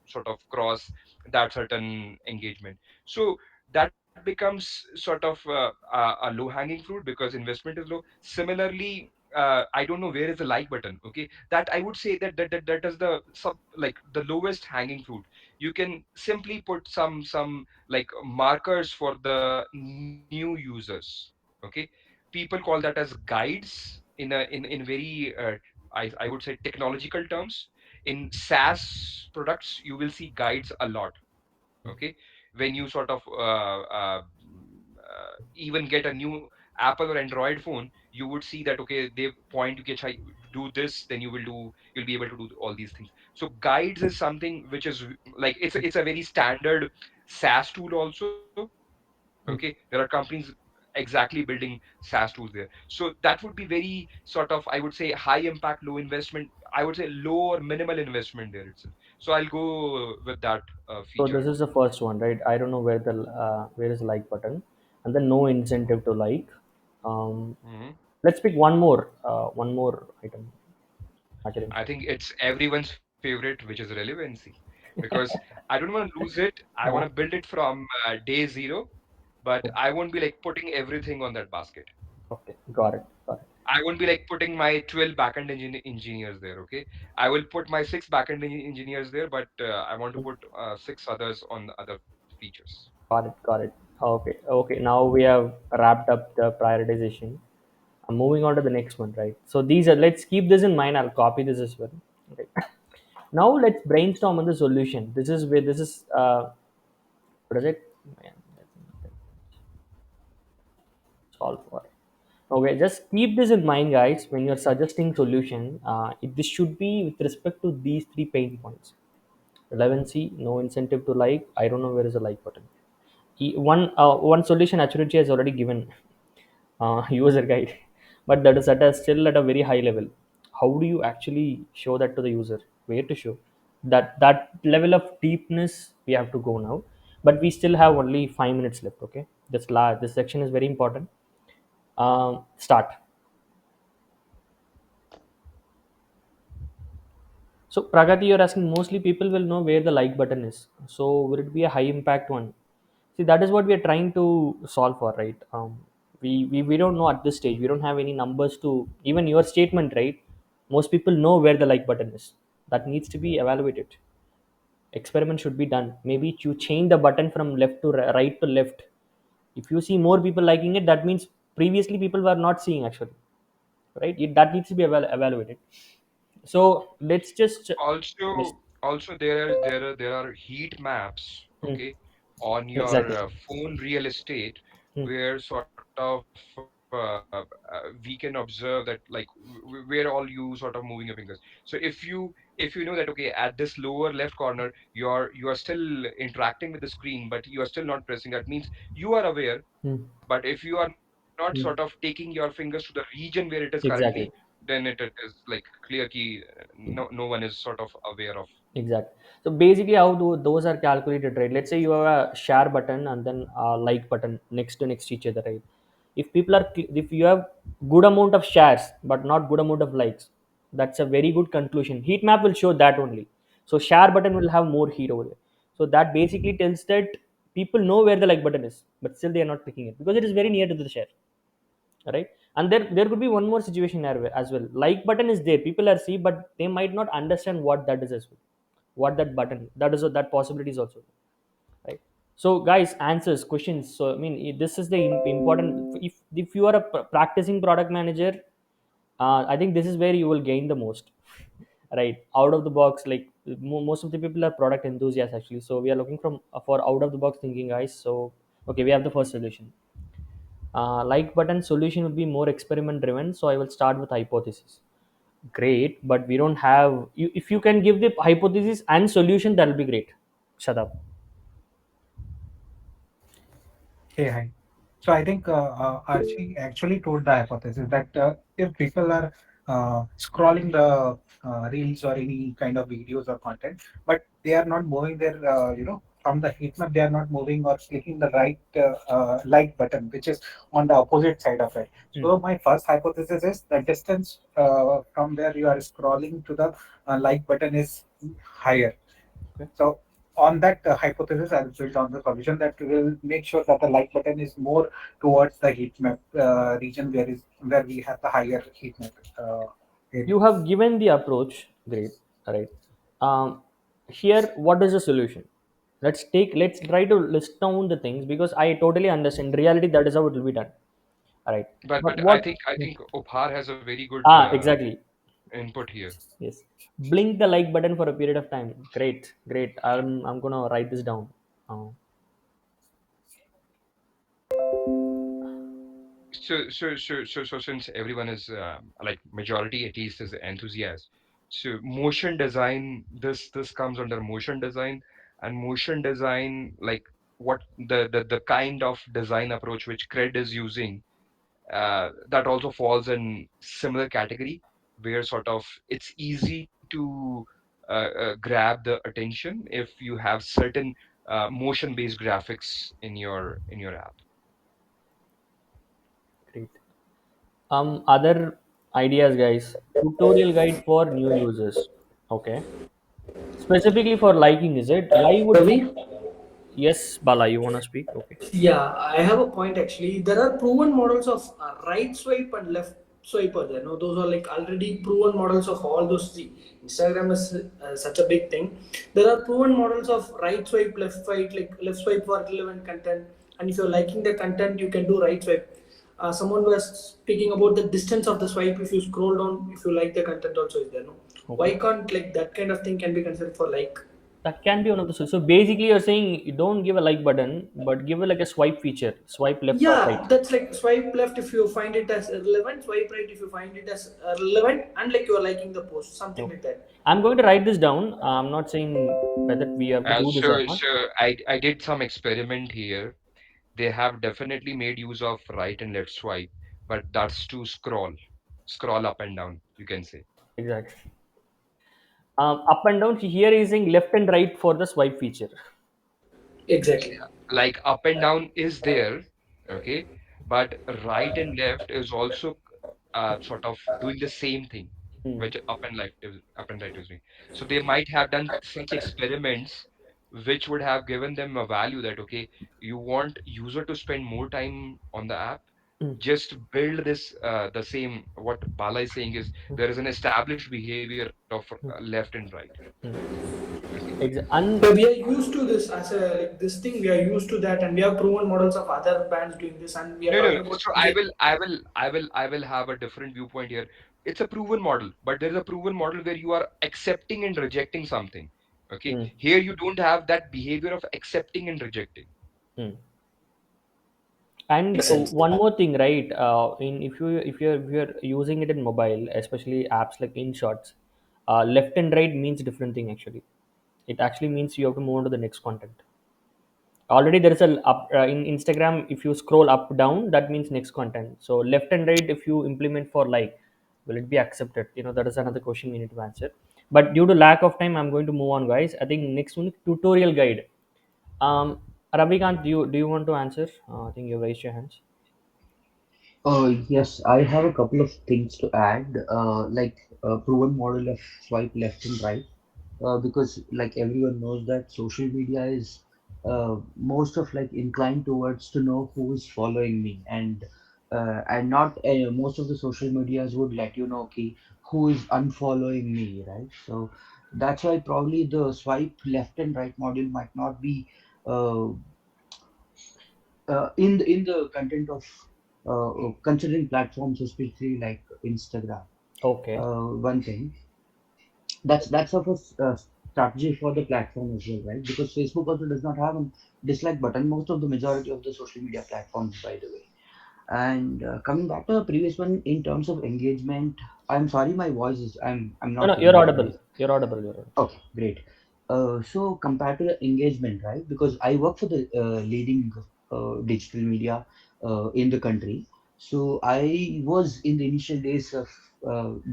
sort of cross that certain engagement. So that becomes sort of a low hanging fruit because investment is low. Similarly, I don't know where is the like button. Okay, that I would say that is the sub, like the lowest hanging fruit. You can simply put some like markers for the new users. Okay, people call that as guides in very I would say technological terms. In SaaS products, you will see guides a lot. Okay, when you sort of even get a new Apple or Android phone, you would see that okay, they point you, get do this, then you'll be able to do all these things. So guides is something which is like it's a very standard SaaS tool also. Okay, Mm. there are companies exactly building SaaS tools there. So that would be very sort of, I would say, high impact, low investment. I would say low or minimal investment there itself. So I'll go with that So feature. this is the first one, right? I don't know where is the like button, and then no incentive to like. Um, Mhm. let's pick one more item. Acharyam. I think it's everyone's favorite, which is relevancy, because I don't want to lose it. I want to Uh, build it from day zero, but okay. I won't be like putting everything on that basket. Okay. Got it. Got it. I won't be like putting my 12 backend engineers there. Okay, I will put my six backend engineers there, but I want to Mm. put six others on the other features. Got it. Got it. Okay. Okay. Now we have wrapped up the prioritization. I'm moving on to the next one, right? So these are, let's keep this in mind. I'll copy this as well. Okay. Now let's brainstorm on the solution. This is where this is what is it? Man, solve for. Okay, just keep this in mind, guys. When you're suggesting solution, this should be with respect to these three pain points: relevancy, no incentive to like. I don't know where is the like button. One solution Achurity has already given user guide, but that is still at a very high level. How do you actually show that to the user? Where to show that level of deepness? We have to go now, but we still have only 5 minutes left. Okay, this section is very important. Start. So Pragati, you're asking mostly people will know where the like button is. So will it be a high impact one? See, that is what we are trying to solve for, right? We don't know at this stage. We don't have any numbers to even your statement, right? Most people know where the like button is. That needs to be evaluated. Experiment should be done. Maybe you change the button from left to right to left. If you see more people liking it, that means previously people were not seeing actually, right? That needs to be evaluated. So let's just yes. Also there are heat maps, Hmm. okay, on your Exactly. phone real estate, Hmm. where sort of we can observe that, like where all you sort of moving your fingers. So if you know that, okay, at this lower left corner you are still interacting with the screen, but you are still not pressing, that means you are aware. Hmm. But if you are not sort of Hmm. taking your fingers to the region where it is currently, Exactly. then it is like clear key, no one is sort of aware of. Exactly. So basically, how those are calculated, right? Let's say you have a share button and then a like button next to next each other, right? If you have good amount of shares but not good amount of likes, that's a very good conclusion. Heat map will show that only. So share button will have more heat over there. So that basically tells that people know where the like button is, but still they are not clicking it because it is very near to the share, right? And there could be one more situation as well. Like button is there, people are see, but they might not understand what that is as well, what that button that is, that possibility is also, right? So guys, answers questions. So I mean, this is the important. If you are a practicing product manager, I think this is where you will gain the most, right? Out of the box, like most of the people are product enthusiasts actually, so we are looking from for out of the box thinking, guys. So okay, we have the first solution. Like button solution would be more experiment driven, so I will start with hypothesis. Great, but we don't have you. If you can give the hypothesis and solution, that'll be great. Shut up. Hey, hi. So I think Archie actually told the hypothesis that if people are scrolling the reels or any kind of videos or content, but they are not moving their, from the heat map, they are not moving or clicking the right like button, which is on the opposite side of it. Hmm. So my first hypothesis is the distance from where you are scrolling to the like button is higher. Okay. So on that hypothesis, I'll build on the solution that will make sure that the like button is more towards the heat map region where we have the higher heat map area. You have given the approach. Great. All right. Um, Here, what is the solution? Let's try to list down the things because I totally understand. In reality, that is how it will be done. All right. But But what? I think Upar has a very good Exactly. input here. Yes. Blink the like button for a period of time. Great. Great. I'm gonna write this down. Uh, So since everyone is like majority at least is enthusiast, so motion design, this comes under motion design. And motion design, like what the kind of design approach which Cred is using, that also falls in similar category, where sort of it's easy to grab the attention if you have certain motion based graphics in your app. Great. Other ideas, guys. Tutorial guide for new users. Okay. Specifically for liking, is it? Why would Ravi? yes, Bala, you wanna speak? Okay. Yeah, I have a point actually. There are proven models of right swipe and left swipe are there. No, those are like already proven models of all those three. Instagram is such a big thing. There are proven models of right swipe, left swipe, like left swipe for relevant content. And if you're liking the content, you can do right swipe. Someone was speaking about the distance of the swipe. If you scroll down, if you like the content, also is there. No, Okay. why can't like that kind of thing can be considered for like? That can be one of the so basically you're saying you don't give a like button, but give it like a swipe feature. Swipe left or right. Yeah, that's like swipe left if you find it as relevant, swipe right if you find it as relevant, and like you are liking the post, something Okay. like that. I'm going to write this down. I'm not saying whether we have to do this or not. I did some experiment here. They have definitely made use of right and left swipe, but that's to scroll up and down, you can say. Exactly. Up and down. Here is saying left and right for the swipe feature. Exactly. Like up and down is there, okay, but right and left is also sort of doing the same thing. Hmm. which up and right is doing. So they might have done such experiments which would have given them a value that okay, you want user to spend more time on the app, Hmm. just build this the same what Bala is saying is there is an established behavior of left and right. Okay. And Yeah, we are used to this as a like this thing. We are used to that, and we have proven models of other brands doing this, and we are No, no, no. talking about So engagement. I will have a different viewpoint here. It's a proven model, but there is a proven model where you are accepting and rejecting something. Okay. hmm, Here you don't have that behavior of accepting and rejecting. hmm. And Makes sense. one more thing, right? In if you're using it in mobile, especially apps like InShots, left and right means different thing actually. It actually means you have to move on to the next content. Already there is a up in Instagram. If you scroll up down, that means next content. So left and right, if you implement for like, will it be accepted? That is another question we need to answer. But due to lack of time, I'm going to move on, guys. I think next one, tutorial guide. Ravikant, do you want to answer? I think you raised your hands. Yes, I have a couple of things to add, like a proven model of swipe left and right, because like everyone knows that social media is most of like inclined towards to know who is following me, and not most of the social medias would let you know, okay, who is unfollowing me, right? So that's why probably the swipe left and right model might not be uh, in the content of considering platforms, especially like Instagram. Okay. One thing that's of a strategy for the platform as well, right? Because Facebook also does not have a dislike button. Most of the majority of the social media platforms, by the way. And coming back to the previous one in terms of engagement, I'm sorry, my voice is I'm No, not no, very you're good, audible. guys. You're audible. Okay, great. So compared to the engagement, right? Because I work for the leading digital media in the country. So I was in the initial days of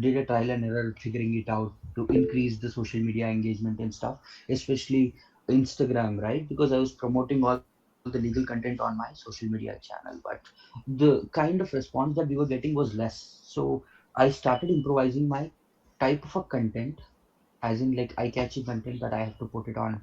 did a trial and error figuring it out to increase the social media engagement and stuff, especially Instagram, right? Because I was promoting all the legal content on my social media channel, but the kind of response that we were getting was less. So I started improvising my type of a content, as in like eye-catchy content that I have to put it on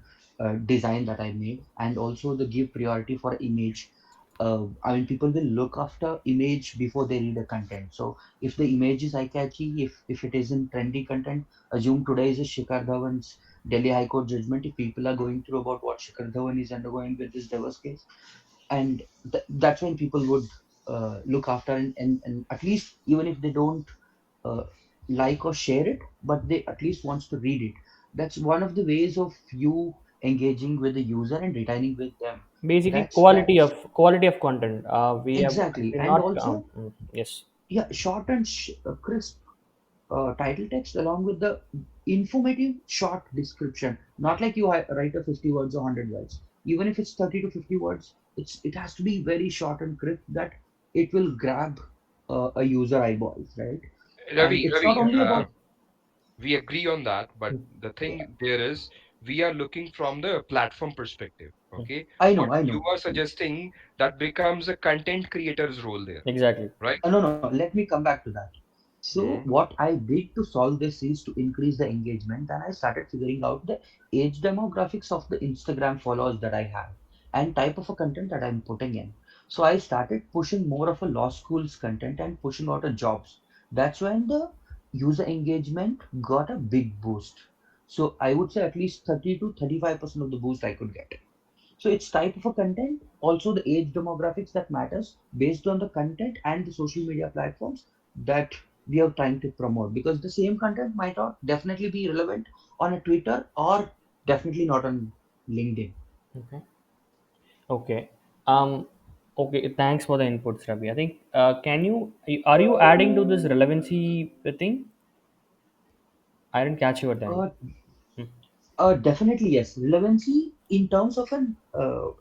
design that I made, and also the give priority for image. I mean, people will look after image before they read the content. So if the image is eye-catchy, if it isn't trendy content, assume today is a Shikhar Dhawan's Delhi High Court judgment. If people are going through about what Shikhar Dhawan is undergoing with this divorce case, and that's when people would look after, and at least even if they don't uh, like or share it, but they at least wants to read it. That's one of the ways of you engaging with the user and retaining with them. Basically, That's quality of content. We have exactly. actually And not. also, Yes. yeah, short and crisp title text along with the informative short description. Not like you write a 50 words or 100 words. Even if it's 30 to 50 words, it has to be very short and crisp that it will grab a user eyeballs, right? And Ravi, it's not only about. we agree on that, but the Yeah, thing there is we are looking from the platform perspective. Okay. I What know, I you know. are suggesting that becomes a content creator's role there, Exactly. right? No, no, let me come back to that. So, Hmm. what I did to solve this is to increase the engagement, and I started figuring out the age demographics of the Instagram followers that I have and type of a content that I'm putting in. So, I started pushing more of a law school's content and pushing out a jobs. That's when the user engagement got a big boost. So, I would say at least 30 to 35% of the boost I could get. So it's type of a content, also the age demographics that matters based on the content and the social media platforms that we are trying to promote. Because the same content might not definitely be relevant on a Twitter or definitely not on LinkedIn. Okay. Okay. Um. Okay. Thanks for the inputs, Ravi. I think. Can you? Are you adding to this relevancy thing? I didn't catch you at the end. Uh, Hmm. Definitely yes. Relevancy in terms of an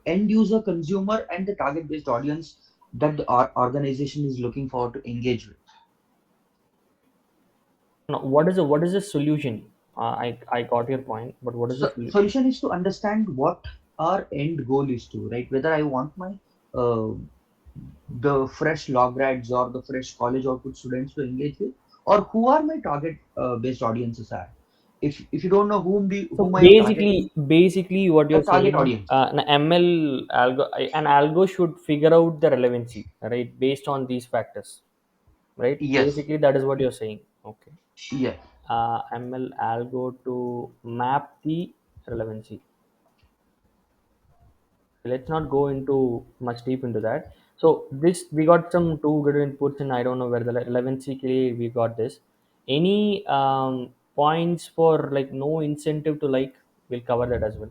end user consumer and the target based audience that the organization is looking forward to engage with. No, what is the solution? I got your point, but what is the So solution? solution is to understand what our end goal is to, right? Whether I want my uh, the fresh law grads or the fresh college output students to engage with, or who are my target based audiences are. If you don't know So whom I am targeting, basically, what your you're target saying, audience. an algo should figure out the relevancy, right, based on these factors, right? Yes, Basically, that is what you're saying. Okay. yes. ML algo to map the relevancy. Let's not go into much deep into that. So this we got some two good inputs, and I don't know where the relevancy we got this. Any points for like no incentive to like? We'll cover that as well.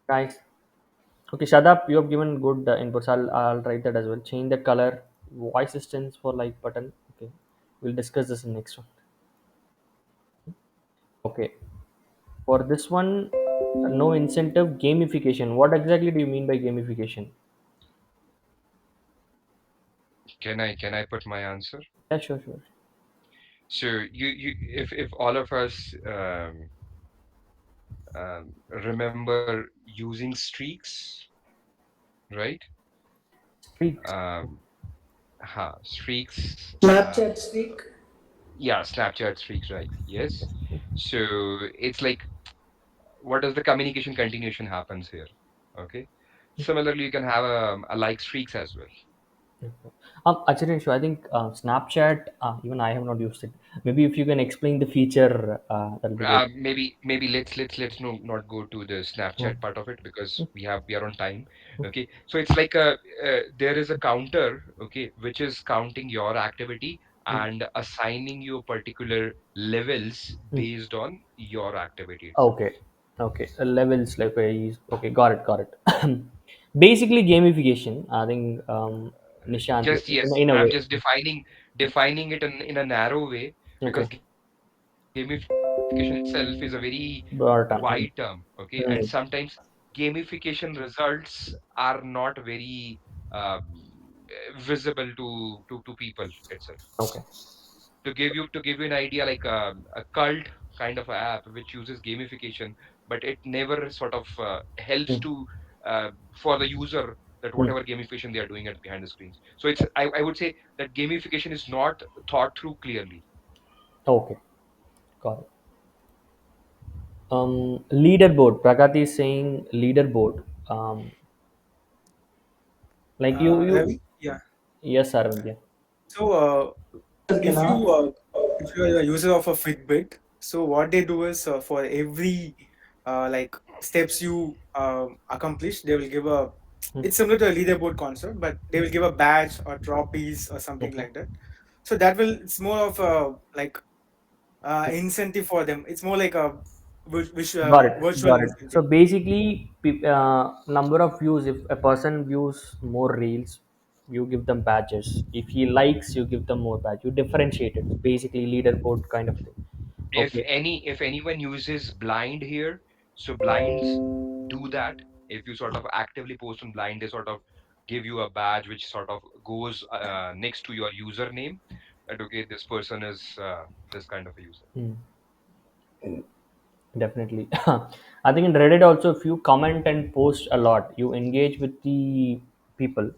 Guys, okay, shut up. You have given good inputs. I'll write that as well. Change the color, voice distance for like button. Okay, we'll discuss this in next one. Okay, for this one, no incentive gamification. What exactly do you mean by gamification? Can I put my answer? Yeah, sure, sure. So if all of us remember using streaks, right? Streaks. Um, streaks. Snapchat streak. Yeah, Snapchat streaks, right? Yes. So it's like, what does the communication continuation happens here? Okay. Similarly, you can have a like streaks as well. Actually, sure. I think Snapchat. Even I have not used it. Maybe if you can explain the feature, that'll be good. Maybe let's no, not go to the Hmm. Snapchat part of it because we are on time. Okay, so it's like a there is a counter, okay, which is counting your activity Hmm. and assigning you particular levels Hmm. based on your activity itself. Okay, okay. Levels like okay, got it. Basically, gamification. I think Nishant, Just yes, in a I'm way. just defining it in a narrow way because Okay, gamification itself is a very wide term, okay, and broad term. sometimes Hmm. gamification results are not very visible to people itself. Okay. To give you an idea, like a cult kind of a app which uses gamification, but it never sort of helps Hmm. to for the user that Hmm. whatever gamification they are doing at behind the screens. So I would say that gamification is not thought through clearly. Okay, got it. Leaderboard. Pragati is saying leaderboard. Like you. Ravi, yeah. Yes, Arvind. Yeah. So, Can if I? if you are a user of a Fitbit, so what they do is for every like steps you accomplish, they will give a. Hmm. It's similar to a leaderboard concept, but they will give a badge or trophies or something Okay. like that. So that will it's more of a like incentive for them. It's more like a Got it. virtual Got it. So incentive. basically, number of views. If a person views more reels, you give them badges. If he likes, you give them more badge. You differentiate it. Basically, leaderboard kind of thing. Okay. If anyone uses blind here, so blinds do that. If you sort of actively post on blind, they sort of give you a badge which sort of goes next to your username, and okay, this person is this kind of a user. Hmm. Definitely. I think in Reddit also, if you comment and post a lot, you engage with the people.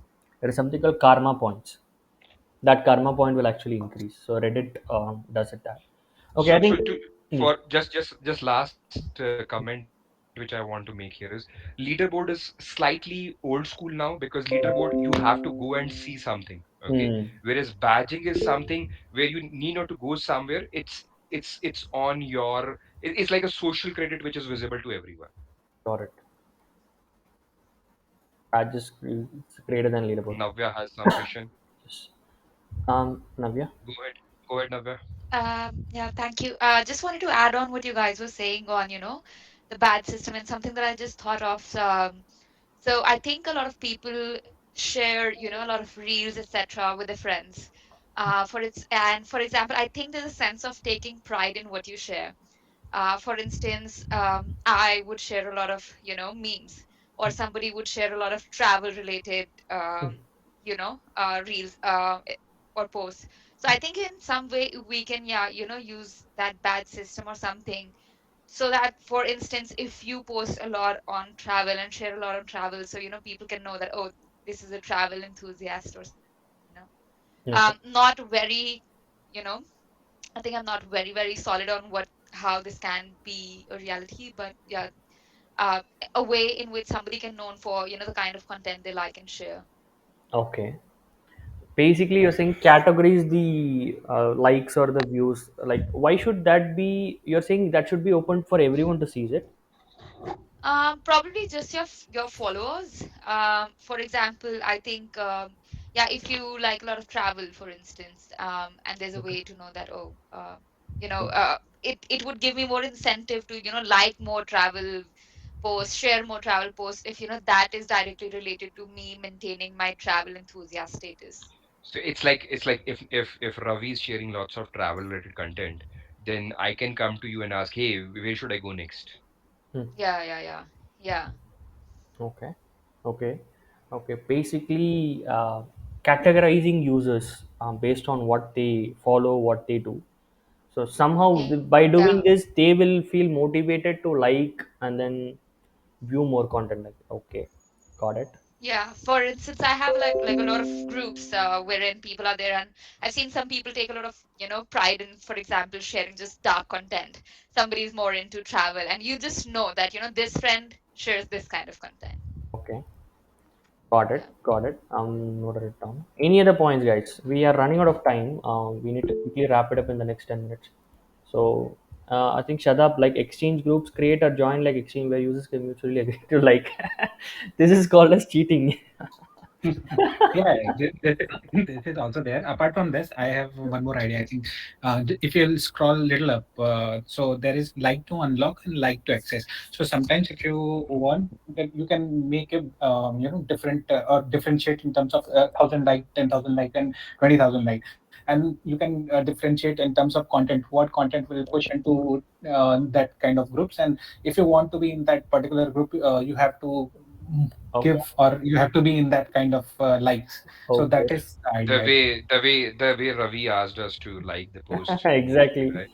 There is something called karma points. That karma point will actually increase. So Reddit does it that. Okay, I So think. to Hmm. for just last comment which I want to make here is leaderboard is slightly old school now because leaderboard you have to go and see something, okay? Whereas Hmm. badging is something where you need not to go somewhere. It's on your it's like a social credit which is visible to everyone. Got it. Badges it's greater than leaderboard. Navya has some question. Yes. Navya. Go ahead, Navya. Yeah, thank you. Just wanted to add on what you guys were saying on, the bad system and something that I just thought of. So I think a lot of people share, a lot of reels, etc., with their friends. For example, I think there's a sense of taking pride in what you share. For instance, I would share a lot of, memes, or somebody would share a lot of travel related, reels or posts. So I think in some way we can, yeah, use that badge system or something so that, for instance, if you post a lot on travel and share a lot on travel, so people can know that, oh, this is a travel enthusiast or something, Okay. not very, you know I think I'm not very, very solid on what how this can be a reality, but yeah, uh, a way in which somebody can known for the kind of content they like and share. Okay. Basically, you're saying categorize the likes or the views. Like, why should that be? You're saying that should be open for everyone to see it. Probably just your followers. For example, I think yeah, if you like a lot of travel, for instance, and there's a Okay. way to know that, oh, it would give me more incentive to like more travel posts, share more travel posts if that is directly related to me maintaining my travel enthusiast status. So it's like if Ravi is sharing lots of travel related content, then I can come to you and ask, hey, where should I go next? Hmm. Yeah, yeah, yeah, yeah. Okay. Okay. Okay. Basically, categorizing users based on what they follow, what they do. So somehow, by Yeah. doing this, they will feel motivated to like and then view more content. Like, okay, got it. Yeah, for instance, I have like a lot of groups wherein people are there, and I've seen some people take a lot of pride in, for example, sharing just dark content. Somebody is more into travel, and you just know that this friend shares this kind of content. Okay, got it, Yeah. got it. Noted it down. Any other points, guys? We are running out of time. We need to quickly wrap it up in the next 10 minutes. So, I think Shadab, like exchange groups, create or join like exchange where users can mutually agree to like. This is called as cheating. Yeah, this is also there. Apart from this, I have one more idea. I think if you'll scroll a little up, so there is like to unlock and like to access. So sometimes if you want, then you can make a different or differentiate in terms of 1,000 like, 10,000 like, and 20,000 like, and you can differentiate in terms of content. What content will push into that kind of groups, and if you want to be in that particular group, you have to Okay, give, or you have to be in that kind of likes. So okay. that is the The idea. way the way the way Ravi asked us to like the post initially, Exactly. right?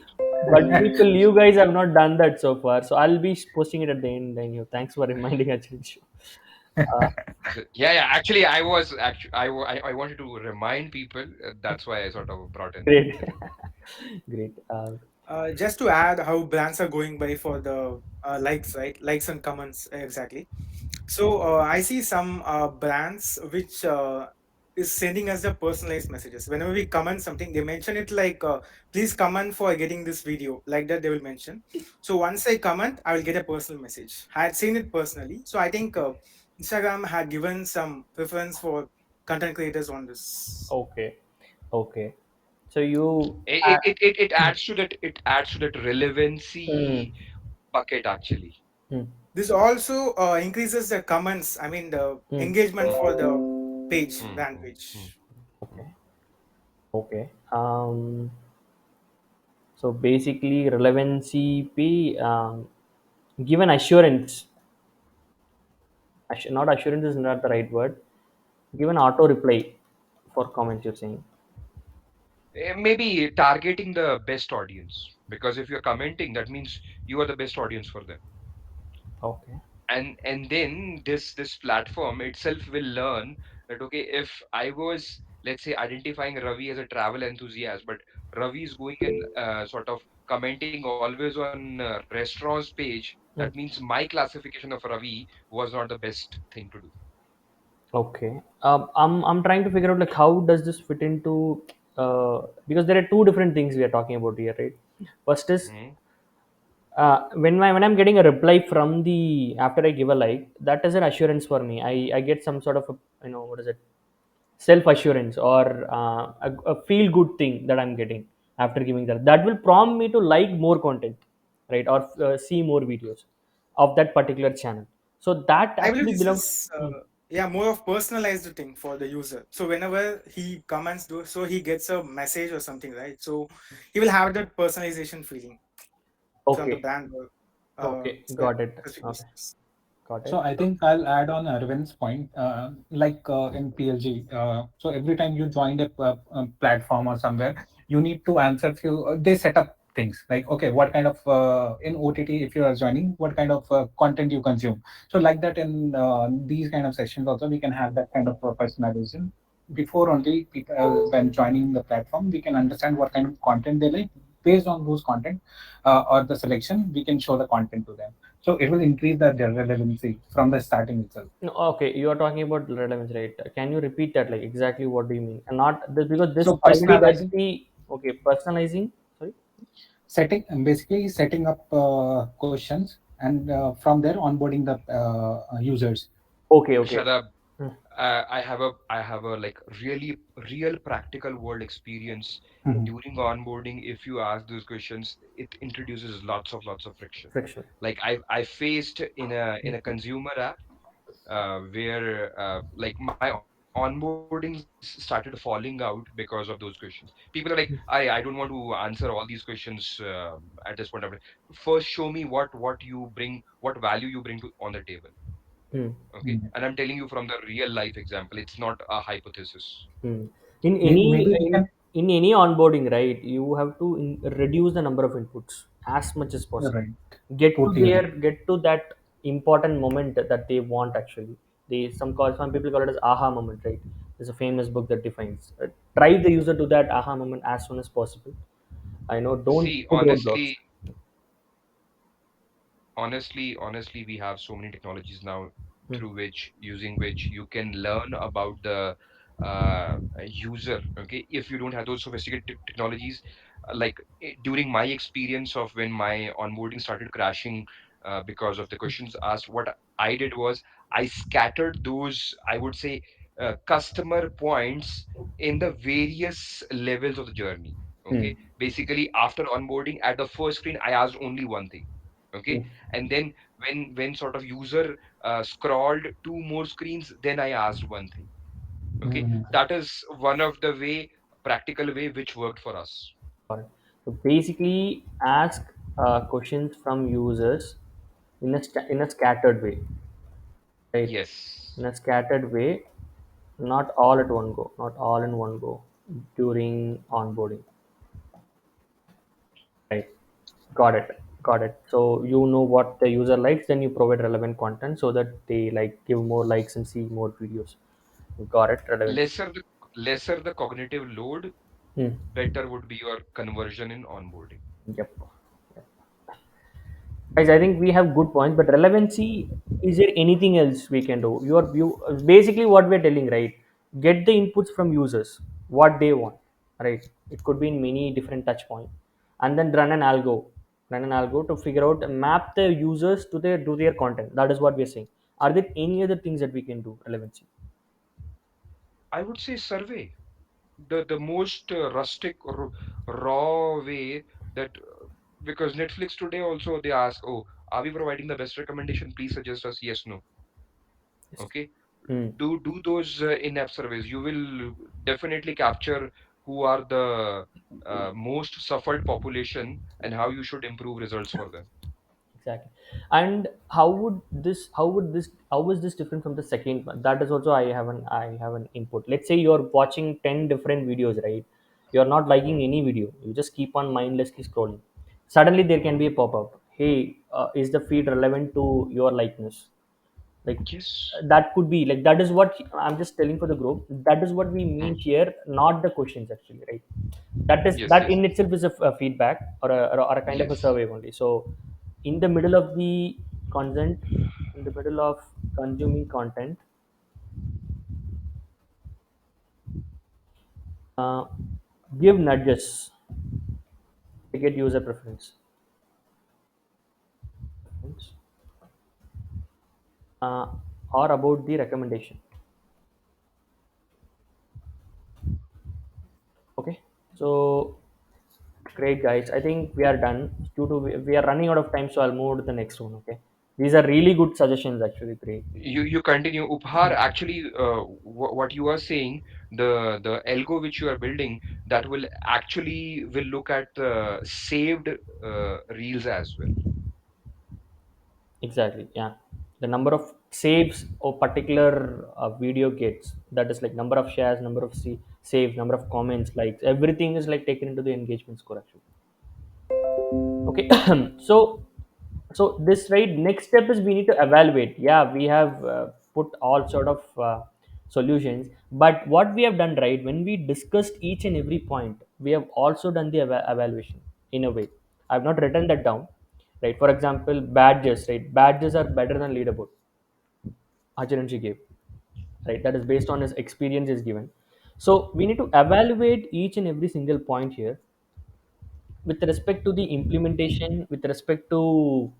But people, you guys have not done that so far. So I'll be posting it at the end. And you, thanks for reminding Achin. Uh, Yeah, yeah. Actually, I wanted to remind people. That's why I sort of brought in great, the reminder. great. Just to add how brands are going by for the likes, right? Likes and comments, exactly. So I see some brands which is sending us the personalized messages. Whenever we comment something, they mention it like, "Please comment for getting this video." Like that, they will mention. So once I comment, I will get a personal message. I had seen it personally, so I think Instagram had given some preference for content creators on this. Okay, okay. So you. It adds to that Hmm, relevancy bucket actually. hmm, This also increases the comments. I mean the hmm. engagement Mm, for the page, mm, brand mm, mm. page. Okay, okay. So basically, relevancy P given assurance. Not assurance is not the right word. Given auto reply for comments you're saying. Maybe targeting the best audience, because if you're commenting, that means you are the best audience for them. Okay. And then this platform itself will learn that, okay, if I was, let's say, identifying Ravi as a travel enthusiast, but Ravi is going and sort of commenting always on restaurants page, that Hmm. means my classification of Ravi was not the best thing to do. Okay. I'm trying to figure out like how does this fit into because there are two different things we are talking about here, right? First is Hmm? when I'm getting a reply from the after I give a like, that is an assurance for me. I get some sort of a, what is it, self assurance or a feel good thing that I'm getting after giving that. That will prompt me to like more content, right, or see more videos of that particular channel. So that I believe actually this belongs. is Hmm. yeah, more of personalized thing for the user. So whenever he comments, so he gets a message or something, right? So he will have that personalization feeling from the Okay. brand or Okay. Got it. specific Okay. business. Got So it. I think I'll add on Arvind's point. Like in PLG, so every time you join a platform or somewhere, you need to answer few. They set up things like, okay, what kind of in OTT, if you are joining, what kind of content you consume. So like that, in these kind of sessions also we can have that kind of personalization. Before only people, when joining the platform, we can understand what kind of content they like. Based on those content or the selection, we can show the content to them. So it will increase the relevancy from the starting itself. No, okay, you are talking about relevance, right? Can you repeat that? Like exactly what do you mean? And not this, because this So already that's personalizing, the okay personalizing. Sorry. setting, basically setting up questions, and from there onboarding the users. Okay, okay. Shadab, Hmm, I have a like really real practical world experience Mhm. during onboarding. If you ask those questions, it introduces lots of friction. friction. Like I faced in a consumer app where like my onboarding started falling out because of those questions. People are like, I don't want to answer all these questions at this point of time. First, show me what you bring, what value you bring to on the table. Hmm. Okay, and I'm telling you from the real life example. It's not a hypothesis. Hmm. In Maybe any we can. in any onboarding, right? You have to reduce the number of inputs as much as possible. Right. Get Totally to right. their get to that important moment that they want actually. They some people call it as aha moment, right? There's a famous book that defines. Drive the user to that aha moment as soon as possible. I know. Don't See, put roadblocks. honestly, we have so many technologies now Hmm. through which using which you can learn about the user. Okay, if you don't have those sophisticated technologies, like during my experience of when my onboarding started crashing because of the questions asked, what I did was I scattered those, I would say, customer points in the various levels of the journey. Hmm. Okay, basically after onboarding at the first screen I asked only one thing. Okay, Hmm. and then when sort of user scrolled two more screens, then I asked one thing. Okay, Mhm. that is one of the way, practical way, which worked for us. Got it. So basically, ask questions from users in in a scattered way, right? Yes. In a scattered way, not all at one go, not all in one go during onboarding, right? Got it, got it. So you know what the user likes, then you provide relevant content so that they like give more likes and see more videos. Got it, relevancy. Lesser the cognitive load, Hmm. better would be your conversion in onboarding. Yep. Guys, I think we have good points, but relevancy, is there anything else we can do? You basically what we're telling, right? Get the inputs from users, what they want, right? It could be in many different touch points, and then run an algo to figure out map the users to their content. That is what we're saying. Are there any other things that we can do relevancy? I would say survey, the most rustic raw way that because Netflix today also they ask, oh, are we providing the best recommendation? Please suggest us. Yes, no. Yes. Okay, Hmm. do those in-app surveys. You will definitely capture who are the most suffered population and how you should improve results for them. Exactly. And how is this different from the second one? That is also I have an input. Let's say you're watching 10 different videos, right? You're not liking any video. You just keep on mindlessly scrolling. Suddenly there can be a pop-up. Hey, is the feed relevant to your likeness? Like Yes, that could be like that is what I'm just telling for the group. That is what we hmm, mean here, not the questions actually, right? yes, That yes, in itself is a feedback or a kind of a yes. survey only. So in the middle of the consent, in the middle of consuming content, uh, give nudges to get user preference, uh, or about the recommendation. Okay, so great, guys. I think we are done. Due to we are running out of time, so I'll move to the next one. Okay, these are really good suggestions. Actually, great. You continue, Uphar. Actually, what you are saying, the algo which you are building, that will actually will look at the saved reels as well. Exactly. Yeah, the number of saves or particular video gets. That is like number of shares, number of saves, number of comments, likes. Everything is like taken into the engagement score. Actually, Okay. so so this, right, next step is we need to evaluate. Yeah, we have put all sort of solutions, but what we have done, right, when we discussed each and every point, we have also done the evaluation in a way. I've not written that down, right? For example, badges, right? Badges are better than leaderboard. Acharanji gave, right? That is based on his experience is given. So we need to evaluate each and every single point here with respect to the implementation, with respect to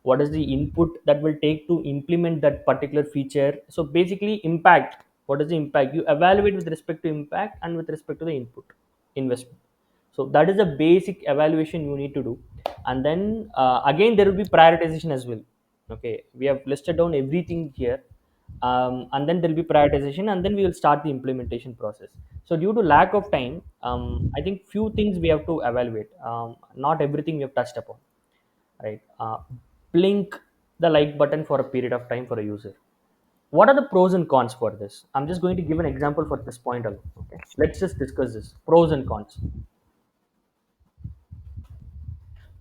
what is the input that will take to implement that particular feature. So basically impact, what is the impact, you evaluate with respect to impact and with respect to the input investment. So that is the basic evaluation you need to do. And then again there will be prioritization as well. Okay, we have listed down everything here. And then there will be prioritization, and then we will start the implementation process. So due to lack of time, I think few things we have to evaluate. Not everything we have touched upon, right? Blink the like button for a period of time for a user. What are the pros and cons for this? I'm just going to give an example for this point alone. Okay, let's just discuss this pros and cons.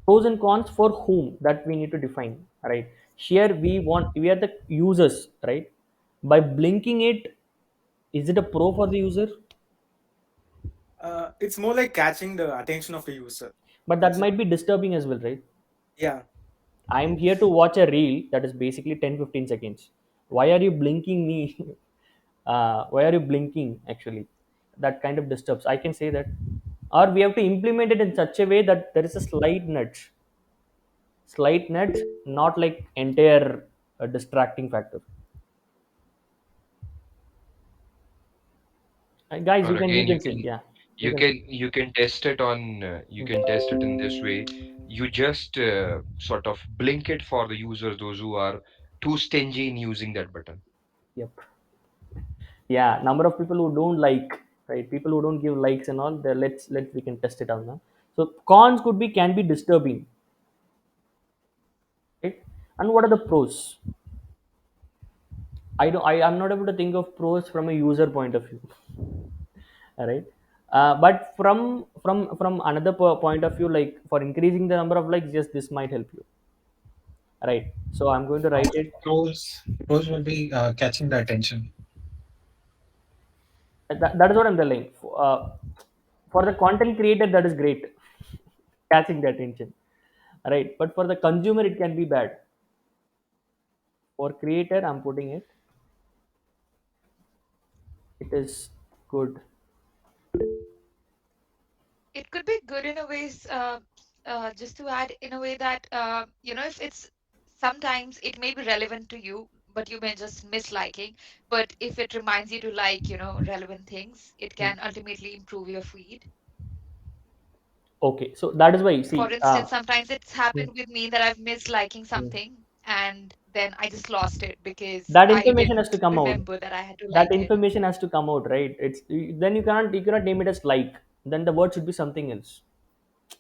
Pros and cons for whom, that we need to define, right? Here we are the users, right? By blinking it, is it a pro for the user? It's more like catching the attention of the user, But that that's it. might be disturbing as well, right? Yeah. I'm here to watch a reel that is basically 10-15 seconds. Why are you blinking me? Why are you blinking actually? That kind of disturbs, I can say that. Or we have to implement it in such a way that there is a slight nudge, not like entire distracting factor. Guys, Or you again, can say, yeah, you can say. you can test it on you can test it in this way. You just sort of blink it for the users, those who are too stingy in using that button. Yep. Yeah, number of people who don't like, right, people who don't give likes and all, there, let's we can test it out now. So cons could be, can be disturbing, right? And what are the pros? I'm not able to think of pros from a user point of view. All right. But from another point of view, like for increasing the number of likes, yes, this might help you, right? So I'm going to Uh, write it. pros will be catching the attention. That is what I'm telling. For the content creator, that is great, catching the attention, right? But for the consumer, it can be bad. For creator, I'm putting it. It is good. It could be good in a ways, just to add, in a way that, if it's sometimes it may be relevant to you, but you may just miss liking. But if it reminds you to like, relevant things, it Hmm. can ultimately improve your feed. Okay, so that is why you For see. instance, sometimes it's Hmm, happened with me that I've missed liking hmm. something, and then I just lost it because That I information has to didn't come out. remember that I had to That like it. information has to come out, right? It's then you cannot name it as like. Then the word should be something else,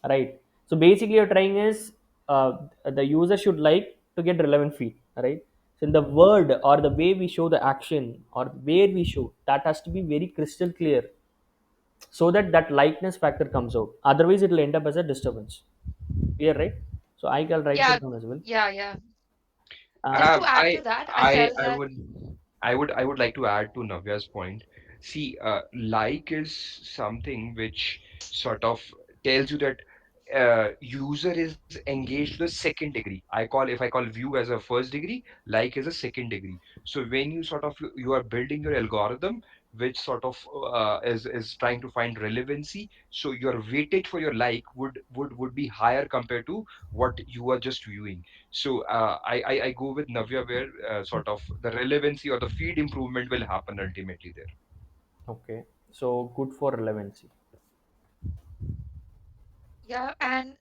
right? So basically, you're trying is the user should like to get relevant feed, right? So in the word or the way we show the action or where we show, that has to be very crystal clear, so that that likeness factor comes out. Otherwise, it will end up as a disturbance. Clear, right? So I can write Yeah, that down as well. yeah, yeah. Uh, Just to Um, add I to that, I I felt I that. would I would like to add to Navya's point. See, like is something which sort of tells you that user is engaged to the second degree. If I call view as a first degree, like is a second degree. So when you sort of you are building your algorithm, which sort of is trying to find relevancy, so your weightage for your like would be higher compared to what you are just viewing. So I go with Navya where sort of the relevancy or the feed improvement will happen ultimately there. okay, so good for relevancy. Yeah, and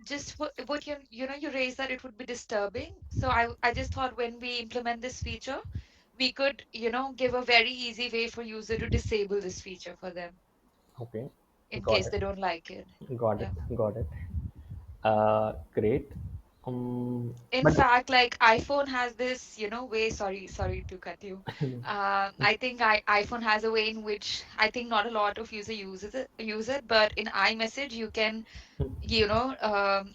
just what you raised that it would be disturbing. So I just thought when we implement this feature, we could, give a very easy way for user to disable this feature for them Okay, in got case it, they don't like it. got it, Yeah. got it. Great. In But fact, like iPhone has this, way. Sorry to cut you. I think iPhone has a way in which I think not a lot of user use it, but in iMessage you can, you know, um,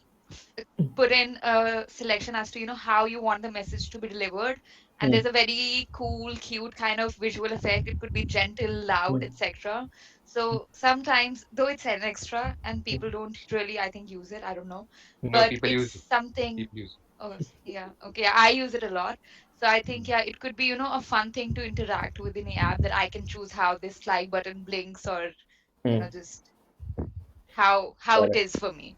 put in a selection as to how you want the message to be delivered, and Hmm. there's a very cool, cute kind of visual effect. It could be gentle, loud, Hmm. etc. So sometimes, though it's an extra and people don't really, I think, use it, I don't know, No, but people it's use it. something. People use Oh yeah, okay, I use it a lot. So I it. think, yeah, it could be a fun thing to interact within the app, that I can choose how this like button blinks, or Hmm. just how Got it it. is for me.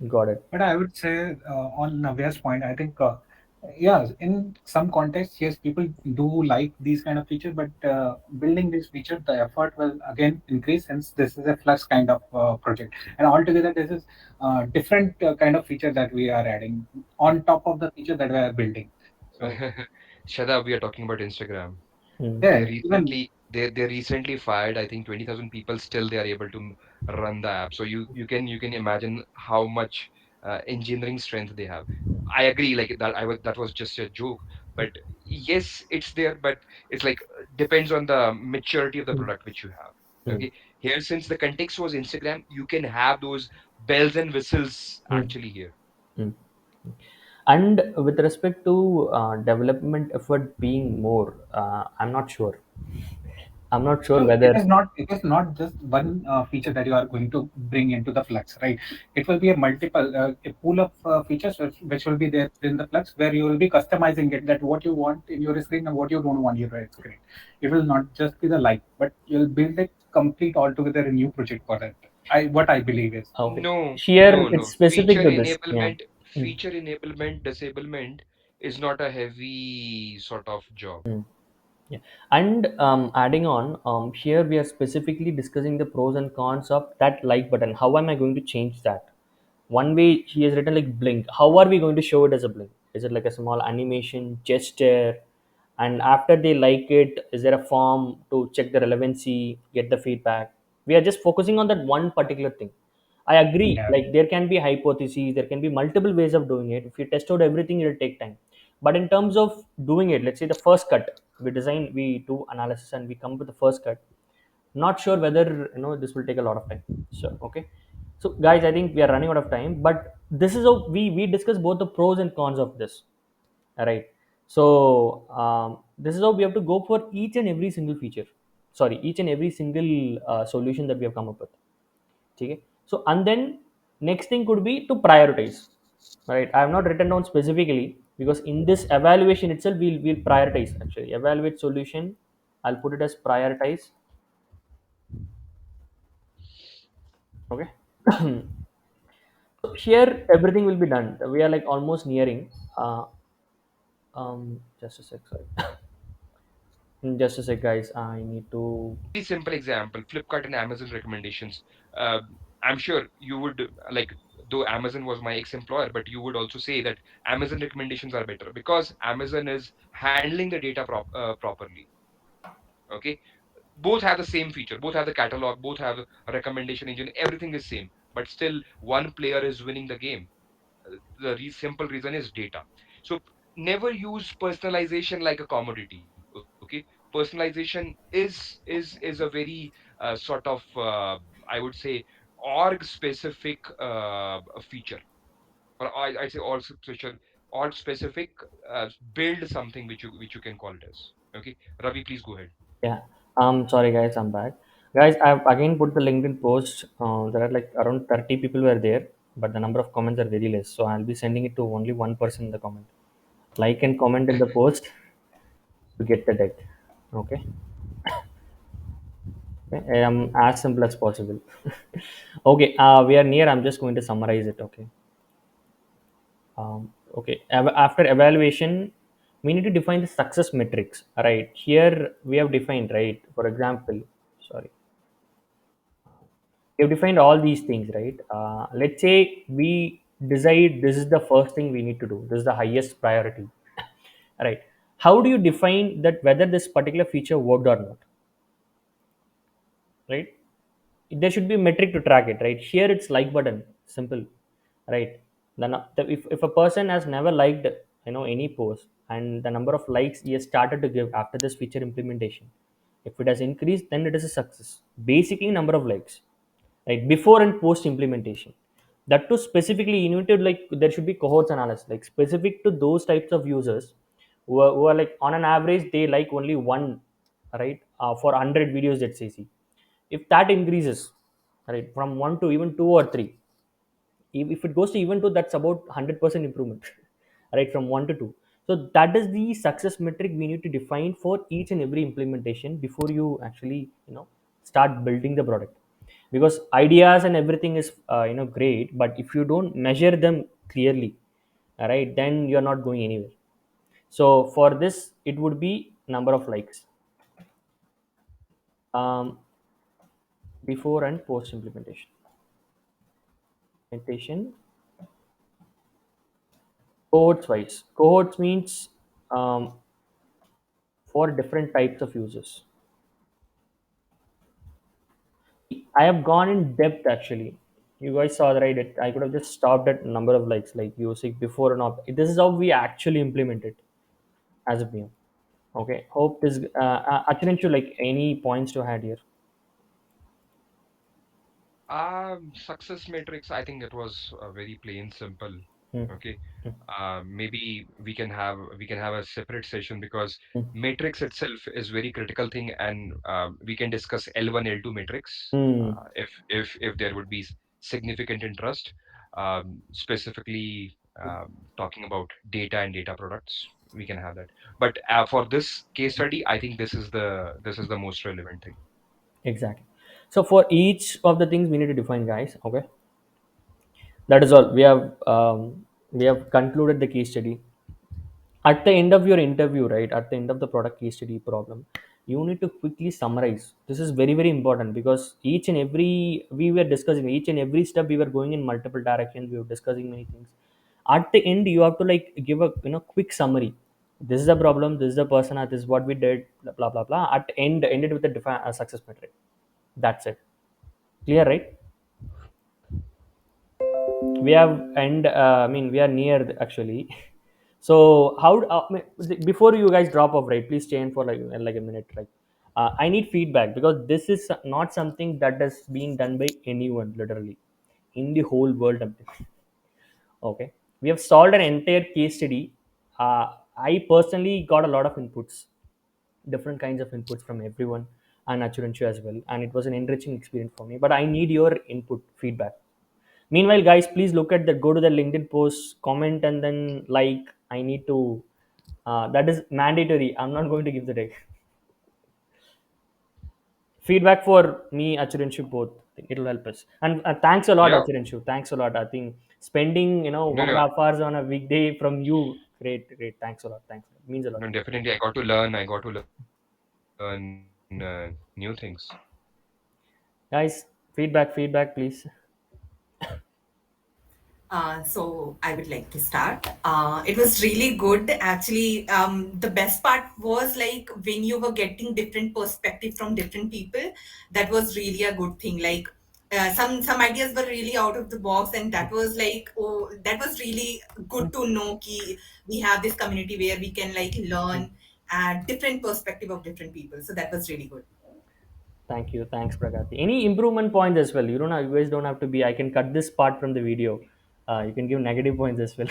Got it. But I would say on Navya's point, I think yeah, in some contexts, yes, people do like these kind of features, but building this feature, the effort will again increase since this is a Flux kind of project, and altogether this is different kind of feature that we are adding on top of the feature that we are building. So Shada, we are talking about Instagram. Hmm. They yeah, even recently they recently fired, I think, 20,000 people. Still, they are able to run the app. So you can imagine how much engineering strength they have. I agree, like that was just a joke, but yes, it's there. But it's like depends on the maturity of the Hmm. product which you have. Hmm. Okay, here since the context was Instagram, you can have those bells and whistles Hmm. actually here. Hmm. And with respect to development effort being more, I'm not sure. I'm not sure so it whether. is not, it is not just one feature that you are going to bring into the Flux, right? It will be a multiple a pool of features which will be there in the Flux, where you will be customizing it, that what you want in your screen and what you don't want in your screen. It will not just be the like, but you'll build a complete altogether a new project for that. I what I believe is. Okay, No, here no, it's no. specific to this. Yeah. Hmm. Feature enablement, disablement is not a heavy sort of job. Hmm. Yeah. And adding on, here we are specifically discussing the pros and cons of that like button. How am I going to change that? One way he has written like blink. How are we going to show it as a blink? Is it like a small animation, gesture? And after they like it, is there a form to check the relevancy, get the feedback? We are just focusing on that one particular thing. I agree, Yeah. like there can be hypotheses, there can be multiple ways of doing it. If you test out everything, it'll take time. But in terms of doing it, let's say the first cut, we do analysis and we come with the first cut. Not sure whether this will take a lot of time. So okay. So guys, I think we are running out of time, but this is how we discuss both the pros and cons of this. Right. So this is how we have to go for each and every single feature. Sorry, each and every single solution that we have come up with. Okay. So and then next thing could be to prioritize. Right. I have not written down specifically because in this evaluation itself we'll prioritize, actually evaluate solution. I'll put it as prioritize. Okay. So here everything will be done. We are like almost nearing. Just a sec. Sorry. Just a sec, guys. I need to. Very simple example, Flipkart and Amazon recommendations. Uh, I'm sure you would like, though Amazon was my ex-employer, but you would also say that Amazon recommendations are better because Amazon is handling the data properly. Okay, both have the same feature, both have the catalog, both have a recommendation engine, everything is same, but still one player is winning the game. The simple reason is data. So never use personalization like a commodity. Okay, personalization is a very sort of I would say org specific feature, or I say org specific build something which you can call it as. Okay, Ravi, please go ahead. Yeah. Sorry, guys. I'm back. Guys, I've again put the LinkedIn post. There are like around 30 people were there, but the number of comments are very less. So I'll be sending it to only one person in the comment. Like and comment in the post to get the deck. Okay. Okay. As simple as possible. Okay. We are near. I'm just going to summarize it. Okay. Okay. After evaluation, we need to define the success metrics. Right. Here we have defined, right? For example, sorry, we have defined all these things, right? Let's say we decide this is the first thing we need to do. This is the highest priority, right? How do you define that whether this particular feature worked or not, right? There should be a metric to track it, right? Here it's like button, simple, right? Then if a person has never liked any post, and the number of likes he has started to give after this feature implementation, if it has increased, then it is a success. Basically, number of likes, right, before and post implementation. That too specifically you need to like there should be cohorts analysis like specific to those types of users who are like on an average they like only one, right, for 100 videos that say see. If that increases, right, from one to even two or three, if it goes to even two, that's about 100% improvement, right, from one to two. So that is the success metric we need to define for each and every implementation before you actually start building the product. Because ideas and everything is great, but if you don't measure them clearly, right, then you're not going anywhere. So for this it would be number of likes, um, before and post implementation. Cohorts wise, cohorts means um, for different types of users. I have gone in depth actually. You guys saw that, right? I could have just stopped at number of likes, like using before and after. This is how we actually implement it as of now. Okay. Hope this. Achinchu, like any points to add here? Success matrix, I think it was very plain simple. Hmm. Okay. Hmm. Maybe we can have a separate session because Hmm. matrix itself is very critical thing, and we can discuss L1, L2 matrix Hmm. if there would be significant interest, specifically talking about data and data products. We can have that. But for this case study, I think this is the most relevant thing. Exactly. So for each of the things we need to define, guys. Okay. That is all. We have concluded the case study. At the end of your interview, right, at the end of the product case study problem, you need to quickly summarize. This is very very important because each and every we were discussing each and every step, we were going in multiple directions, we were discussing many things. At the end you have to like give a quick summary. This is the problem, this is the persona, this is what we did, blah blah blah, blah. At the end ended with a success metric. That's it. Clear, right? We have and I mean we are near actually. So how before you guys drop off, right, please stay in for like a minute, like I need feedback because this is not something that is being done by anyone literally in the whole world. Okay, we have solved an entire case study. I personally got a lot of inputs, different kinds of inputs from everyone, and Achuranchu as well, and it was an enriching experience for me, but I need your input feedback. Meanwhile, guys, please look at the go to the LinkedIn post, comment, and then like. I need to. That is mandatory. I'm not going to give the deck. Feedback for me, Achuranshu, both. I think it'll help us. And thanks a lot, Yeah. Achuranshu. Thanks a lot. I think spending No, one and no, a half hours on a weekday from you, great, great. Thanks a lot. Thanks. It means a lot. no, definitely. I got to learn. I got to learn new things. Guys, feedback, please. So I would like to start. It was really good. Actually, the best part was like when you were getting different perspective from different people. That was really a good thing. Like some ideas were really out of the box, and that was like, oh, that was really good to know. Ki we have this community where we can like learn different perspective of different people. So that was really good. Thank you. Thanks, Pragati. Any improvement points as well? You guys don't have to be. I can cut this part from the video. You can give negative points as well.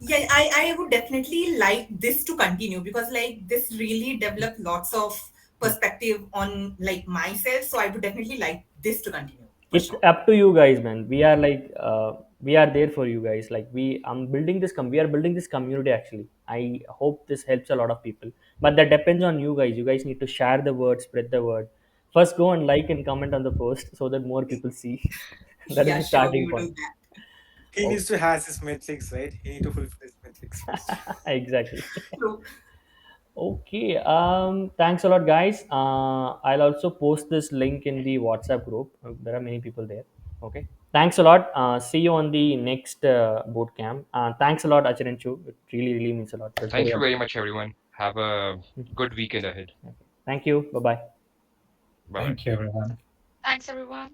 Yeah, I would definitely like this to continue because like this really developed lots of perspective on like myself. So I would definitely like this to continue for It's sure. up to you guys, man. We are like we are there for you guys. Like I'm building this. We are building this community. Actually, I hope this helps a lot of people. But that depends on you guys. You guys need to share the word, spread the word. First, go and like and comment on the post so that more people see. That is Yeah, the sure, we starting will point. do that. He Oh, needs to have his metrics, right? He need to fulfill his metrics first. exactly. So Okay. Thanks a lot, guys. I'll also post this link in the WhatsApp group. There are many people there. Okay. Thanks a lot. See you on the next boot camp. Thanks a lot, Acharanchu. It really, really means a lot. That's very Thank you very helpful. much, everyone. Have a good weekend ahead. Okay. Thank you. Bye bye. Bye bye. Thank you, everyone. Thanks, everyone.